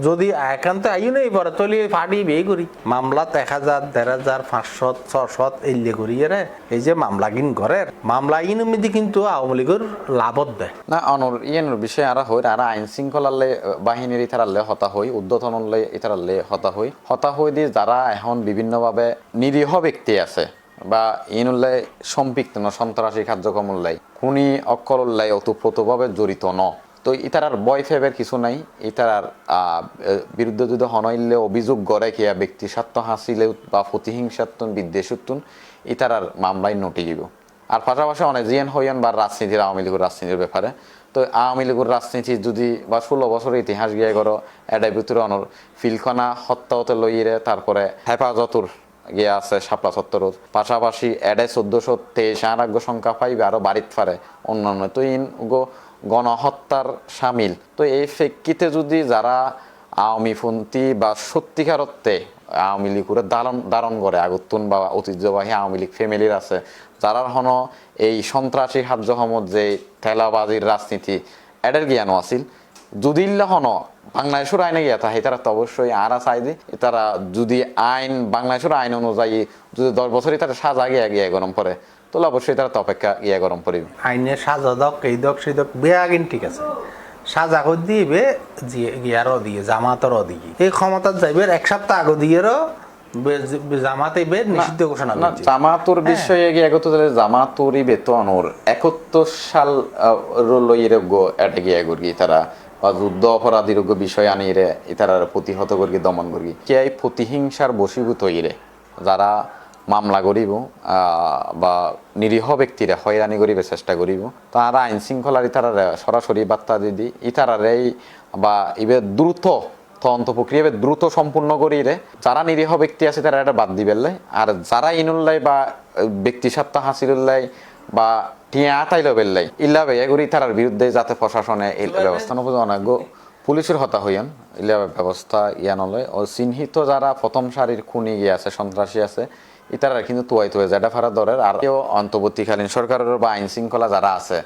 যদি একান্ত আইও নেই পরে তলি ফাটি বিয়ে করি মামলা 1000, 1500, 500, 600 এলে করি রে। এই যে মামলা কিন ঘরের মামলা কিন মধ্যে কিন্তু আওয়ামী লীগের লাভত দেয় না অনর ইয়ের বিষয় আর হই আর আইন শৃঙ্খলালে বাহিনীর ইতারালে হতা হই উদ্বোধনলে ইতারালে হতা হই দিয়ে যারা এখন বিভিন্নভাবে নিরীহ ব্যক্তি আছে বা ইনুল্লাই সম্পৃক্ত ন সন্ত্রাসী কার্যক্রমল্লাই খুনি অক্ষরল্লাই অতপ্রতভাবে জড়িত ন। তো ইতারার বয় ফেবের কিছু নাই। ইতারার বিরুদ্ধে যদি হনইলে অভিযোগ গড়ে কিয়া ব্যক্তি স্বার্থ হাসিলে বা প্রতিহিংসাত্মন বিদ্বেষত্বন ইতারার মামলায় নোটি দিব। আর পাশাপাশি অনেক জিএন হইয়ান বা রাজনীতির আওয়ামী লীগের রাজনীতির ব্যাপারে তো আওয়ামী লীগের রাজনীতি যদি বা 16 বছরের ইতিহাস গিয়ে করো এটার ভিতরে অনর ফিলখানা হত্যা হতে লইরে তারপরে হেফাজতুর গিয়ে আছে শাপলা চত্বর পাশাপাশি এডাই 1423 আরাগ্য সংখ্যা পাইবে আরো বাড়িত ফারে অন্যান্য তো ইন গণহত্যার সামিল। তো এই ফেক্কিতে যদি যারা আওয়ামীপন্থী বা সত্যিকার অর্থে আওয়ামী লীগের ধারণ করে আগতুন বা ঐতিহ্যবাহী আওয়ামী লীগ ফ্যামিলির আছে যারা হন এই সন্ত্রাসী কার্যক্রমত যে ঠেলাবাজির রাজনীতি এটার জ্ঞান আছিল যদি হন বাংলাদেশের আইনে গিয়া থাকে তারা তো অবশ্যই আরা চাই দি তারা যদি আইন বাংলাদেশের আইন অনুযায়ী যদি 10 বছরই তারা সাজা গিয়া গরম পড়ে তাহলে অবশ্যই তারা তো অপেক্ষা গরম পড়িবে। আইনে সাজা দক এই দক সেই দক বেআগিন ঠিক আছে সাজা করে দিবে গিয়ারও দিয়ে জামাতরও দিয়ে এই ক্ষমতা যাইবে 1 সপ্তাহ আগে দিয়েরও জামাতে বে নিষিদ্ধ ঘোষণা না জামাতুর বিষয়ে গিয়ে আগত জামাতুরই বেতনর 71 সাল লইরে গো এটা গিয়া গরি তারা বা যুদ্ধ অপরাধীর বিষয় আনিরে ইতারা প্রতিহত করি দমন করি কে এই প্রতিহিংসার বশীভূত হইরে যারা মামলা করিব বা নিরীহ ব্যক্তিরা হয়রানি করিবে চেষ্টা করিব তারা আইন শৃঙ্খলার ইতারা সরাসরি বার্তা দিদি ইতারারেই বা ইবে দ্রুত তদন্ত প্রক্রিয়া দ্রুত সম্পূর্ণ করিরে যারা নিরীহ ব্যক্তি আছে তারা এটা বাদ দিবেলে আর যারা ইনুল্লাই বা ব্যক্তি স্বার্থ হাসিলুল্লাই বা টিয়া আতাইল বেললাই ইল্লাবে এগুলি তার বিরুদ্ধে যাতে প্রশাসনে এই ব্যবস্থা নয় অনেক পুলিশের হতা হইয়ান ইল্লা ব্যবস্থা নলয় ও চিহ্নিত যারা প্রথম সারির খুনি গিয়ে আছে সন্ত্রাসী আছে ইতারা কিন্তু তুয়াই তুয়ে যেটা ফারা দরের আর কেউ অন্তর্বর্তীকালীন সরকারের বা আইন শৃঙ্খলা যারা আছে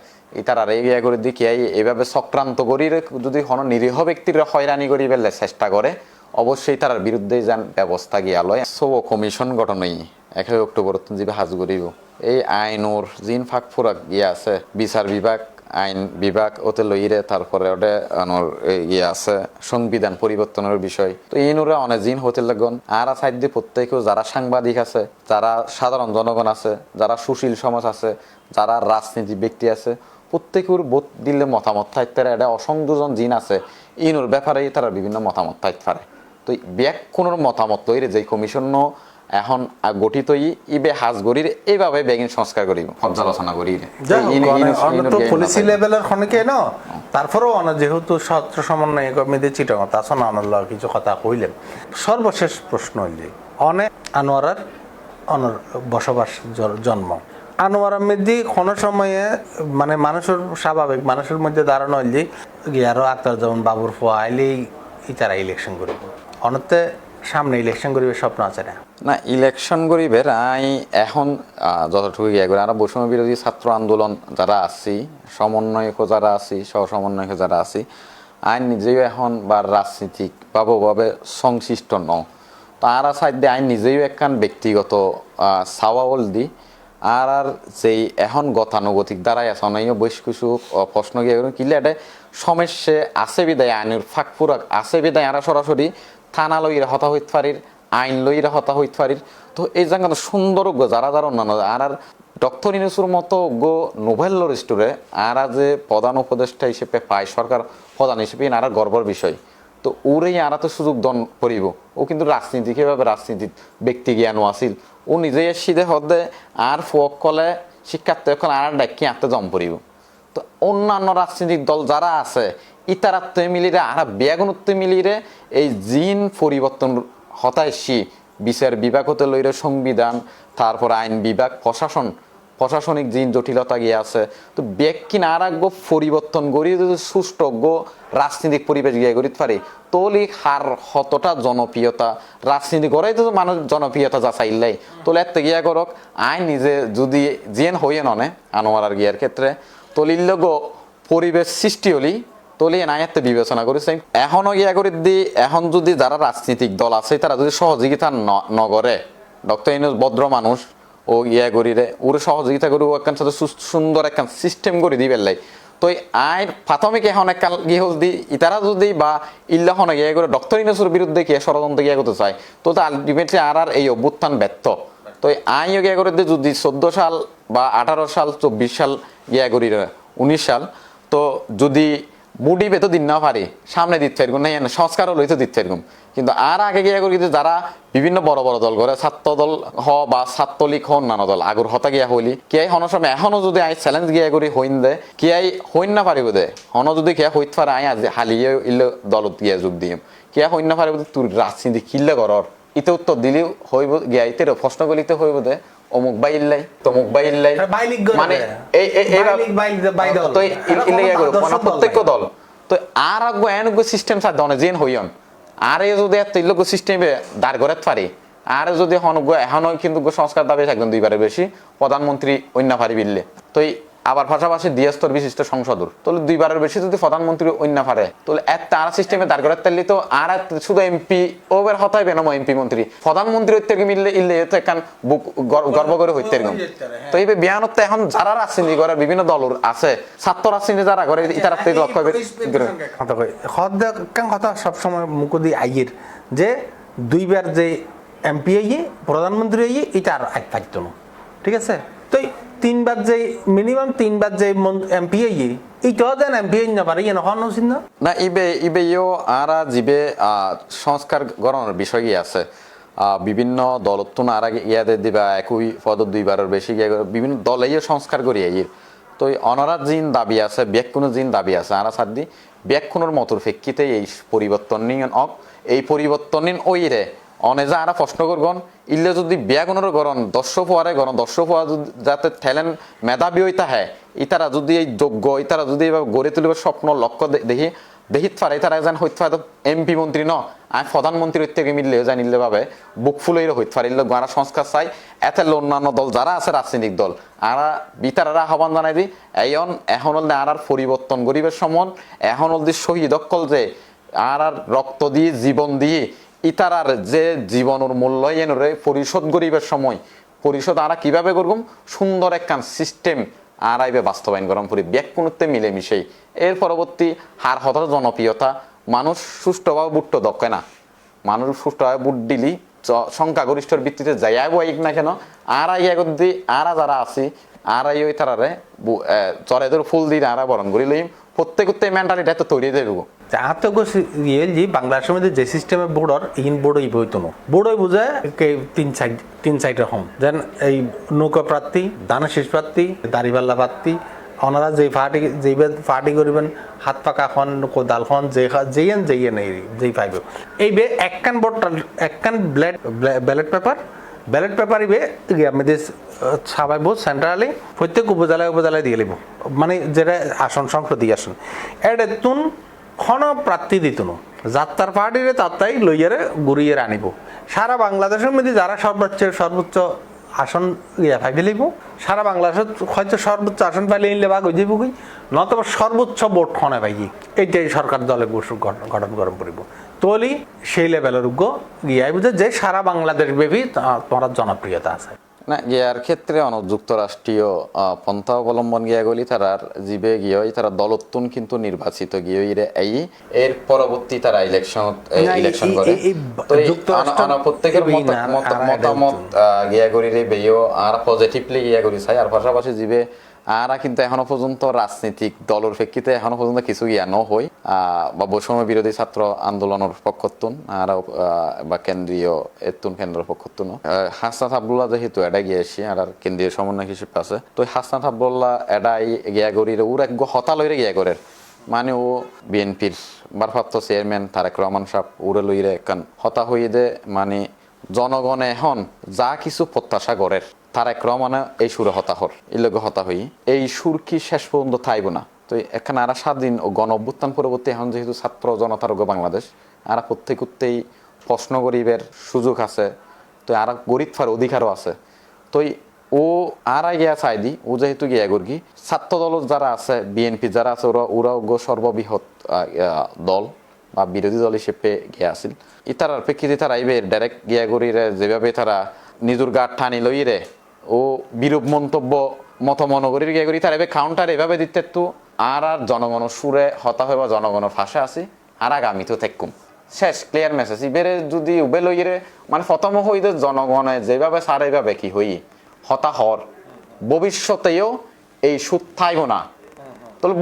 ইতারা এগিয়ে করে দিকে এইভাবে চক্রান্ত করি যদি কোনো নিরীহ ব্যক্তির হয়রানি করি বেলে চেষ্টা করে অবশ্যই তার বিরুদ্ধে যান ব্যবস্থা গিয়া লয়। সব কমিশন গঠনই 1 অক্টোবর যে হাজ করিব এই আইনোর জিন ফাঁক ফুরাক গিয়া আছে বিচার বিভাগ আইন বিভাগ ওতে লইরে তারপরে ওটা ইয়ে আছে সংবিধান পরিবর্তনের বিষয় তো ইনুরা অনেক জিন হতে লাগন আর সাইড প্রত্যেকেও যারা সাংবাদিক আছে যারা সাধারণ জনগণ আছে যারা সুশীল সমাজ আছে যারা রাজনীতি ব্যক্তি আছে প্রত্যেকের বোধ দিলে মতামত থাকতে পারে, এটা অসংযোজন জিন আছে ইনুর ব্যাপারে তারা বিভিন্ন মতামত থাকতে পারে। তো ব্যাক কোনোর মতামত তৈরি যে কমিশন এখন গঠিত ইবে হাজগরির এইভাবে বেগিন সংস্কার করি পর্যালোচনা করি পলিসি লেভেলের খনকে ন তারপরেও যেহেতু ছাত্র সমন্বয় কমিটি চিটং তাছাড়া অনল কিছু কথা কইলেন। সর্বশেষ প্রশ্ন হইলে অনেক আনোয়ারার বসবাস জন্ম আনোয়ারা মেদি কোনো সময়ে মানে মানুষের স্বাভাবিক মানুষের মধ্যে দাঁড়ানো হইলে গিয়ারও আক্তার যেমন বাবুর ফোয়া আইলেই তারা ইলেকশন করব অনতে সামনে ইলেকশন করিবে স্বপ্ন আছে না? না, ইলেকশন করিবের এখন যতটুকু গিয়ে করে আমরা বৈষম্য বিরোধী ছাত্র আন্দোলন যারা আছি, সমন্বয়ক যারা আছি, সহ সমন্বয়ক যারা আছি, আইন নিজেও এখন বা রাজনীতিক ভাবে সংশ্লিষ্ট ন তারা সাইডে আইন নিজেও একখান ব্যক্তিগত সাওয়াল দি আর যেই এখন গতানুগতিক দ্বারাই আছে অনেক বেশ কিছু প্রশ্ন গিয়ে কিলে এটা সমস্যা আছে বিদায় আইনের ফাঁক ফুরাক আছে বিদায় আরা সরাসরি থানা লইরা হতা হইতে পারির, আইন লইরা হতা হইতে পারির। তো এই জায়গা সুন্দর যারা যারা অন্যান্য আর ডক্টর ইউনূসের মতো নোবেল লরিস্টরে আর যে প্রধান উপদেষ্টা হিসেবে পায় সরকার প্রধান হিসেবে আর গর্বর বিষয়। তো ওরই আরা তো সুযোগ দন করিব, ও কিন্তু রাজনীতি কিভাবে রাজনীতির ব্যক্তি জ্ঞানও আসিল, ও নিজেই সিধে হদে আর ফোক কলে শিক্ষার্থী এখন আর ডাকি আনতে জম পড়িব। তো অন্যান্য রাজনৈতিক দল যারা আছে ইতারাত্ম মিলিরে আর বেগুনত্ব মিলিরে এই জিন পরিবর্তন হতাশি বিচার বিভাগ হতে লইরে সংবিধান, তারপর আইন বিভাগ, প্রশাসনিক জিন জটিলতা গিয়ে আছে। তো ব্যক্তি না রাখবো পরিবর্তন করি যদি সুষ্ঠ রাজনৈতিক পরিবেশ গিয়ে করিতে পারি তোলি হার হতটা জনপ্রিয়তা রাজনীতি করাই তো মানুষ জনপ্রিয়তা যা চাইলেই তোলে এত গিয়া করক আইন নিজে যদি জিন হইয়ে ননে আনোয়ারার গিয়ার ক্ষেত্রে তলিল পরিবেশ সৃষ্টি হলি তলি নাইতে বিবেচনা করেছে এখনো গিয়া করে দি। এখন যদি যারা রাজনৈতিক দল আছে তারা যদি সহযোগিতা নগরে ডক্টর ইউনূস ভদ্র মানুষ ও ইয়া করিরে ওরে সহযোগিতা করি একখান সাথে সুন্দর একখান সিস্টেম করে দিবে লাই। তো আইন প্রাথমিক এখন একখান গিয়ে দি ইতারা যদি বা ইল্লাহনে গিয়ে করে ডক্টর ইউনূসের বিরুদ্ধে গিয়ে ষড়যন্ত্র গিয়ে করতে চায় তো আলটিমেটলি আর এই অভ্যুত্থান ব্যর্থ। তো আইনও গিয়া করে দিয়ে যদি 14 সাল বা 18 সাল 24 সাল গিয়া করি 19 সাল তো যদি বুডি বেতো দিন না পারি সামনে দিতে পারগুম না সংস্কারও লইতে দিতে পারগুম। কিন্তু আর আগে গিয়া করি যারা বিভিন্ন বড় বড় দল করে ছাত্র দল হ বা ছাত্রলীগ হ অন্যান্য দল আগর হতা গিয়া হইলি কে হন সময় এখনো যদি আই চ্যালেঞ্জ গিয়া করি হইন দে কে আই হইন না পারিব দে হন যদি কে হইতে পারে আই আজ হালিয়ে ইলে দলত গিয়া যোগ দিম কে হইন না পারিব তোর রাজনীতি কিল্লে করর ইতে উত্তর দিলি হইব গিয়া ইতে প্রশ্ন করিতে হইব দে অমুক বাইল্লাই তমুক বাইল্লাই মানে প্রত্যেক দল তো আর আগবো এনগো সিস্টেম সাথে অনেক জেন হইয়ন আর যদি এত সিস্টেমে দাঁড় করাতে পারি আর যদি এখনো কিন্তু সংস্কার দাবি থাকবেন 2বারের বেশি প্রধানমন্ত্রী অন্য পারি বিললে তো আবার পাশাপাশি দ্বিস্তর বিশিষ্ট সংসদর তাহলে 2বারের বেশি যদি প্রধানমন্ত্রী অন্য পারে তাহলে আর সিস্টেমে দাঁড় করাতে পারলে তো আর শুধু এমপি ওভার হতাই বেনম এমপি মন্ত্রী প্রধানমন্ত্রী থেকে মিললে ইল্লে তো একখান বুক গর্ব করে হইতে এরকম। তো এই বিয়ানত এখন যারা রাজনীতি করে বিভিন্ন দল আছে ছাত্র রাজনীতি যারা করে ইতারা লক্ষ্য কথা সবসময় মুকুদি আইয়ের যে 2বার যে এমপি আইয়ে প্রধানমন্ত্রী আইয়ে এটা আর এক থাকতো না, ঠিক আছে? তো 3বার যে মিনিমাম 3বার যে এমপি আইয়ে এইটাও যেন এমপি না পারে হন উচিত না না ইবেও আর জিবে সংস্কার গড়ানোর বিষয় কি আছে বিভিন্ন দলত আর আগে ইয়াদে দিবা একই পদ 2বারের বেশি বিভিন্ন দলেই সংস্কার করি আইয়ের। তো অনারার জিন দাবি আছে ব্যাকুনের জিন দাবি আছে আর সাদি ব্যাকুনের মতর ফেক্কিতে এই পরিবর্তন নিন এই পরিবর্তন নিন ওই রে অনেজা আরা প্রশ্ন করগন ইল্লে যদি ব্যাগুনের গরণ 10 ফোয়ারে গরণ 10 ফোয়া যাতে ঠেলেন মেধাবী হইতা হ্যাঁ ইতারা যদি এই যোগ্য ইতারা যদি গড়ে তুলিবার স্বপ্ন লক্ষ্য দেখি দেখিত পারে তারা যেন হইতে পারে এমপি মন্ত্রী ন আমি প্রধানমন্ত্রী থেকে মিললে জানিলে ভাবে বুক ফুলের হইতে পারে গারা সংস্কার চাই এতে অন্যান্য দল যারা আছে রাজনৈতিক দল আর বিতারা আহ্বান জানাই দি এখন হল আর পরিবর্তন গরিবের সমন এখন হল শহীদ অকল যে আর রক্ত দিয়ে জীবন দিয়ে ইতারার যে জীবনের মূল্যায়ন পরিশোধ গরিবের সময় পরিশোধ আমরা কিভাবে করবো সুন্দর একখান সিস্টেম আর আইবে বাস্তবায়ন গরম করি ব্যাকুণতে মিলেমিশেই এর পরবর্তী হার হতার জনপ্রিয়তা মানুষ সুষ্ঠুভাবে বুট্ট দক্ষে না মানুষ সুষ্ঠুভাবে বুট দিলি সংখ্যাগরিষ্ঠর ভিত্তিতে যাই বইক না কেন আর আগে আর যারা আছি আর এই তারারে চরেদের ফুল দিয়ে আরা বরণ করি লইম প্রত্যেকতে মেন্টালিটি এত তৈরি দেবো আতক যে বাংলাদেশের মধ্যে যে সিস্টেমে বোর্ডর ইন বোর্ডই বইতো না বোর্ডই বুঝে তিন সাইড রকম যেন এই নৌকা প্রার্থী দানশীষ প্রার্থী দাড়িপাল্লা প্রার্থী ওনারা যে পার্টি করবেন হাত পাকা খন কোদাল খন যেইয়েন যেই পাইব এই বে একখান বোর্ড একখান ব্যালট পেপার ইবে আমাদের সবাই বোধ সেন্ট্রালি প্রত্যেক উপজেলায় দিয়ে লিব মানে যেটা আসন সংসদ দিয়ে আসন এটা তুন খন প্রার্থী দিত না যাত্রার পার্টিরে তাত্তাই লইয়ারে ঘুরিয়ে আনিব সারা বাংলাদেশের মধ্যে যারা সর্বোচ্চ আসন পাইবে লিব সারা বাংলাদেশের হয়তো সর্বোচ্চ আসন পাইলে ইনলে বাঘ হয়ে যাবো কি নতবা সর্বোচ্চ ভোট খনে পাই এইটাই সরকার দলে গঠন গরম করিব তলি সেই লেভেলের উগ্র গিয়াই বুঝে যে সারা বাংলাদেশ ব্যাপী তোমার জনপ্রিয়তা আছে না গিয়ার ক্ষেত্রে যুক্তরাষ্ট্রীয় পন্থা অবলম্বন গিয়া গলি তারার জিবে গিয়ে তারা দলত্বন কিন্তু নির্বাচিত গিয়ে এর পরবর্তী তারা ইলেকশন করে প্রত্যেকের মতামত গিয়া করি রে বেও আর পজিটিভলি গিয়া করি চাই আর পাশাপাশি জিবে আর কিন্তু এখনো পর্যন্ত রাজনৈতিক দলের প্রেক্ষিতে এখনো পর্যন্ত কিছু ইয়া নয় বা বৈষম্য বিরোধী ছাত্র আন্দোলনের পক্ষতুন আর বা কেন্দ্রীয় এতুন কেন্দ্রের পক্ষতুন হাসনাত আব্দুল্লাহ যেহেতু এটা গিয়েছি আর কেন্দ্রীয় সমন্বয় হিসেবে আছে তো হাসনাত আব্দুল্লাহ এটাই গিয়া করি ওর এক হতা লইরে গিয়া করে মানে ও বিএনপির ভারপ্রাপ্ত চেয়ারম্যান তারেক রহমান সাহেব উড়ে লইরে একখান হতা হয়ে দে মানে জনগণে এখন যা কিছু প্রত্যাশা করে তারেক রহমানে এই সুরে হতাহর এই লোক হতা হই এই সুর কি শেষ পর্যন্ত থাইব না তো এখানে আর স্বাধীন ও গণ অভ্যুত্থান পরবর্তী এখন যেহেতু ছাত্র জনতার বাংলাদেশ আর প্রত্যেকতেই প্রশ্ন গরিবের সুযোগ আছে তো আর গরিব ফার অধিকারও আছে তো ও আর গিয়া চাই দি ও যেহেতু গিয়া গর্গি ছাত্র দল যারা আছে বিএনপি যারা আছে ওরা সর্ববৃহৎ দল বা বিরোধী দল হিসেবে গিয়া আছিল ইতারার প্রেক্ষিতে তারা আইবে ডাইরেক্ট গিয়া গরিরে যেভাবে তারা নিজের গাঢ় টানি লইরে ও বিরূপ মন্তব্য মতমনগরীর গিয়ে করি তার এভাবে কাউন্টার এভাবে দিতে তো আর জনগণ সুরে হতা হয়ে বা জনগণের ফাঁসে আসি আর আগামী তো থেকুম শেষ ক্লিয়ার মেসেজ ইবেরে যদি উবে লইরে মানে প্রথম হই যে জনগণে যেভাবে সার এইভাবে কি হই হতা হর ভবিষ্যতেও এই সুদ থাইব না তাহলে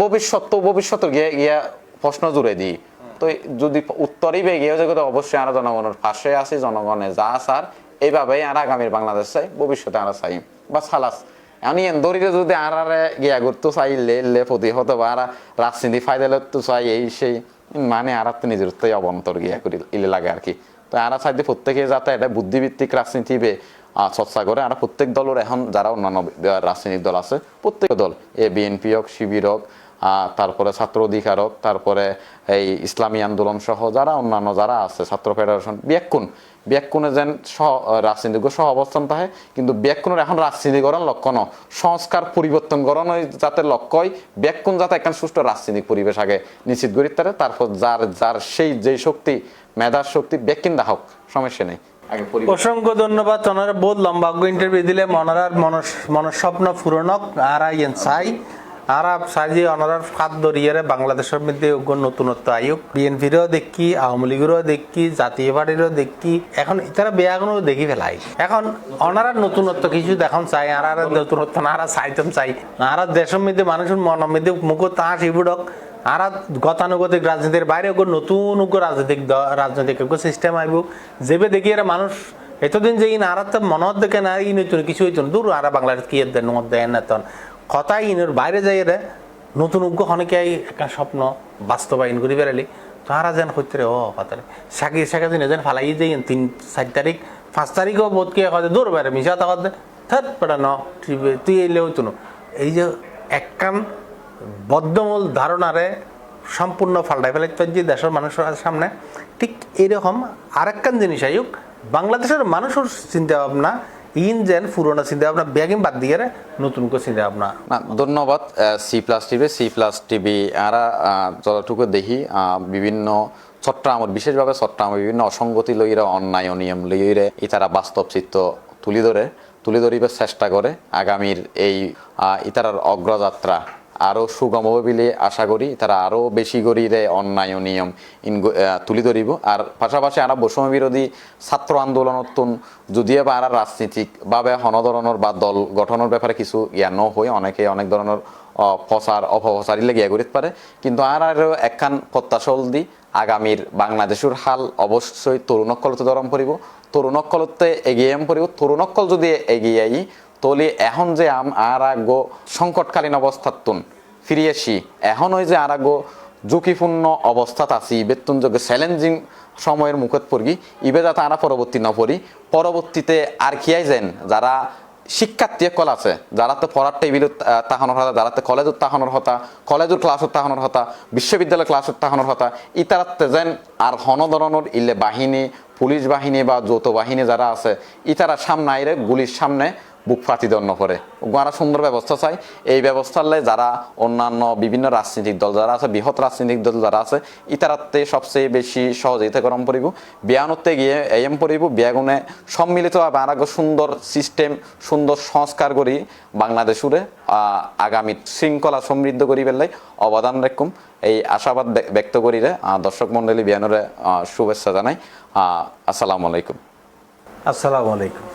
ভবিষ্যৎ গিয়ে গিয়া প্রশ্ন জুড়ে দিই তো যদি উত্তরই বে গিয়ে যে অবশ্যই আর জনগণের ফাঁসে আসি জনগণে যা সার এইভাবেই আর আগামীর বাংলাদেশ চাই ভবিষ্যতে আমরা চাই বা সালাস আমি এন্দরিতে যদি আর গিয়া করতে চাই লে প্রতিহত বা আর রাজনীতি ফায়দা তো চাই এই সেই মানে আর নিজের তো অবন্তর গিয়া করি ইলে লাগে আর কি তো আর চাইতে প্রত্যেকে যাতে এটা বুদ্ধিভিত্তিক রাজনীতি চর্চা করে আর প্রত্যেক দলের এখন যারা অন্যান্য রাজনৈতিক দল আছে প্রত্যেক দল বিএনপি হোক শিবির হোক তারপরে ছাত্র অধিকার হোক তারপরে এই ইসলামী আন্দোলন সহ যারা অন্যান্য যারা আছে ছাত্র ফেডারেশন ব্যাকুণে যেন রাজনীতিক সহ অবস্থান থাকে কিন্তু ব্যাকুণের এখন রাজনীতিকরণ লক্ষ্য ন সংস্কার পরিবর্তন করানো যাতে লক্ষ্যই ব্যাকুণ যাতে একটা সুষ্ঠু রাজনৈতিক পরিবেশ আগে নিশ্চিত করি তারপর যার সেই যে শক্তি মেধার শক্তি ব্যাকিন হোক সমস্যা নেই অসংখ্য ধন্যবাদ ওনারা বহুত লম্বা ইন্টারভিউ দিলে মনারার মনস্বপ্ন পূরণক আর চাই আর সাজি অনারার ফাঁদ দরিয়ারে বাংলাদেশের মধ্যে নতুনত্ব আয়োগ বিএনপিরও দেখি আওয়ামী লীগেরও দেখি জাতীয় পার্টিরও দেখি এখন তারা বেয়াগুলো দেখি ফেলাই এখন অনারার নতুনত্ব কিছু দেখন চাই আর নতুনত্ব না আর চাইতাম চাই আর দেশের মধ্যে মানুষের মনের মধ্যে মুখ তাঁস ইবুডক আর গতানুগতিক রাজনীতির বাইরে নতুন রাজনৈতিক সিস্টেম আইব যেবে দেখি এরা মানুষ এতদিন যে আর মনত দেখে না ই নতুন কিছু হইত দূর আর বাংলাদেশ কি মত দেয় না তখন কথাই ইনের বাইরে যাই রে নতুন অনেকে একটা স্বপ্ন বাস্তবায়ন করি বেড়ালি তারা যেন হইতে রে ও কথা শাখা দিনে যেন ফালাই যাই 3-4 তারিখ 5 তারিখও বোধ কে কথা দূর বাইরে মিশা থাকা দে থার্ড পেটা ন তুই এলে হইতো না এই যে একখান বদ্ধমূল ধারণারে সম্পূর্ণ ফাল্টাই ফেলাইতে পারছি দেশের মানুষের সামনে ঠিক এইরকম আরেকখান জিনিস আয়ুক বাংলাদেশের মানুষের চিন্তা ভাবনা যেন পুরোনো চিন্তা ভাবনা ব্যাগিং বাদ দিয়ে নতুন করে চিন্তা ভাবনা ধন্যবাদ C+TV আর যতটুকু দেখি বিভিন্ন চট্টগ্রামের বিশেষভাবে চট্টগ্রামের বিভিন্ন অসঙ্গতি লইরে অন্যায় অনিয়ম লইরে ইতারা বাস্তব চিত্র তুলি ধরিবার চেষ্টা করে আগামীর এই ইতারার অগ্রযাত্রা আরও সুগম হবে বলে আশা করি। তারা আরও বেশি করিরে অন্যায় ও নিয়ম তুলি ধরিব। আর পাশাপাশি আরা বৈষম্য বিরোধী ছাত্র আন্দোলনতন যদিও বা আর রাজনীতিকভাবে হন ধরনের বা দল গঠনের ব্যাপারে কিছু ন হয়, অনেকে অনেক ধরনের প্রচার অপপ্রচারই লেগে করিতে পারে, কিন্তু আরও একখান প্রত্যাশল দি আগামীর বাংলাদেশের হাল অবশ্যই তরুণকলতে ধরম পড়িব, তরুণকলতে এগিয়ে পড়িব। তরুণকল যদি এগিয়ে আই তলে এখন যে আর আগ সংকটকালীন অবস্থাতুন ফিরিয়ে আসি, এখন ওই যে আর আগ ঝুঁকিপূর্ণ অবস্থাত আছি, বেতন যোগে চ্যালেঞ্জিং সময়ের মুখত পড়ি, ইবে যাতে আমরা পরবর্তী ন পড়ি, পরবর্তীতে আর কিয়াই যেন যারা শিক্ষার্থী কল আছে, যারা তো পড়ার টেবিল তাহানোর হতা, যারা তো কলেজত তাহানোর হতা, কলেজের ক্লাসত তাহানোর হতা, বিশ্ববিদ্যালয় ক্লাসত তাহানোর হতা, ইতারাতে যেন আর হন ধরনের ইলে বাহিনী, পুলিশ বাহিনী বা যৌথ বাহিনী যারা আছে, ইতারা সামনে আইরে গুলির সামনে বুক ফাটি দন্য করে গোয়ারা সুন্দর ব্যবস্থা চাই। এই ব্যবস্থালে যারা অন্যান্য বিভিন্ন রাজনৈতিক দল যারা আছে, বৃহৎ রাজনৈতিক দল যারা আছে, ইতারাতে সবচেয়ে বেশি সহযোগিতা করম পড়িব। বিয়ানতে গিয়ে এম পড়িব, বিয়াগুনে সম্মিলিতভাবে আর সুন্দর সিস্টেম, সুন্দর সংস্কার করি বাংলাদেশুরে আগামী শৃঙ্খলা সমৃদ্ধ করি পেলাই অবদান রাখুম, এই আশাবাদ ব্যক্ত করিরে দর্শক মন্ডলী বিয়ানরে শুভেচ্ছা জানাই। আসসালামু আলাইকুম। আসসালামু আলাইকুম।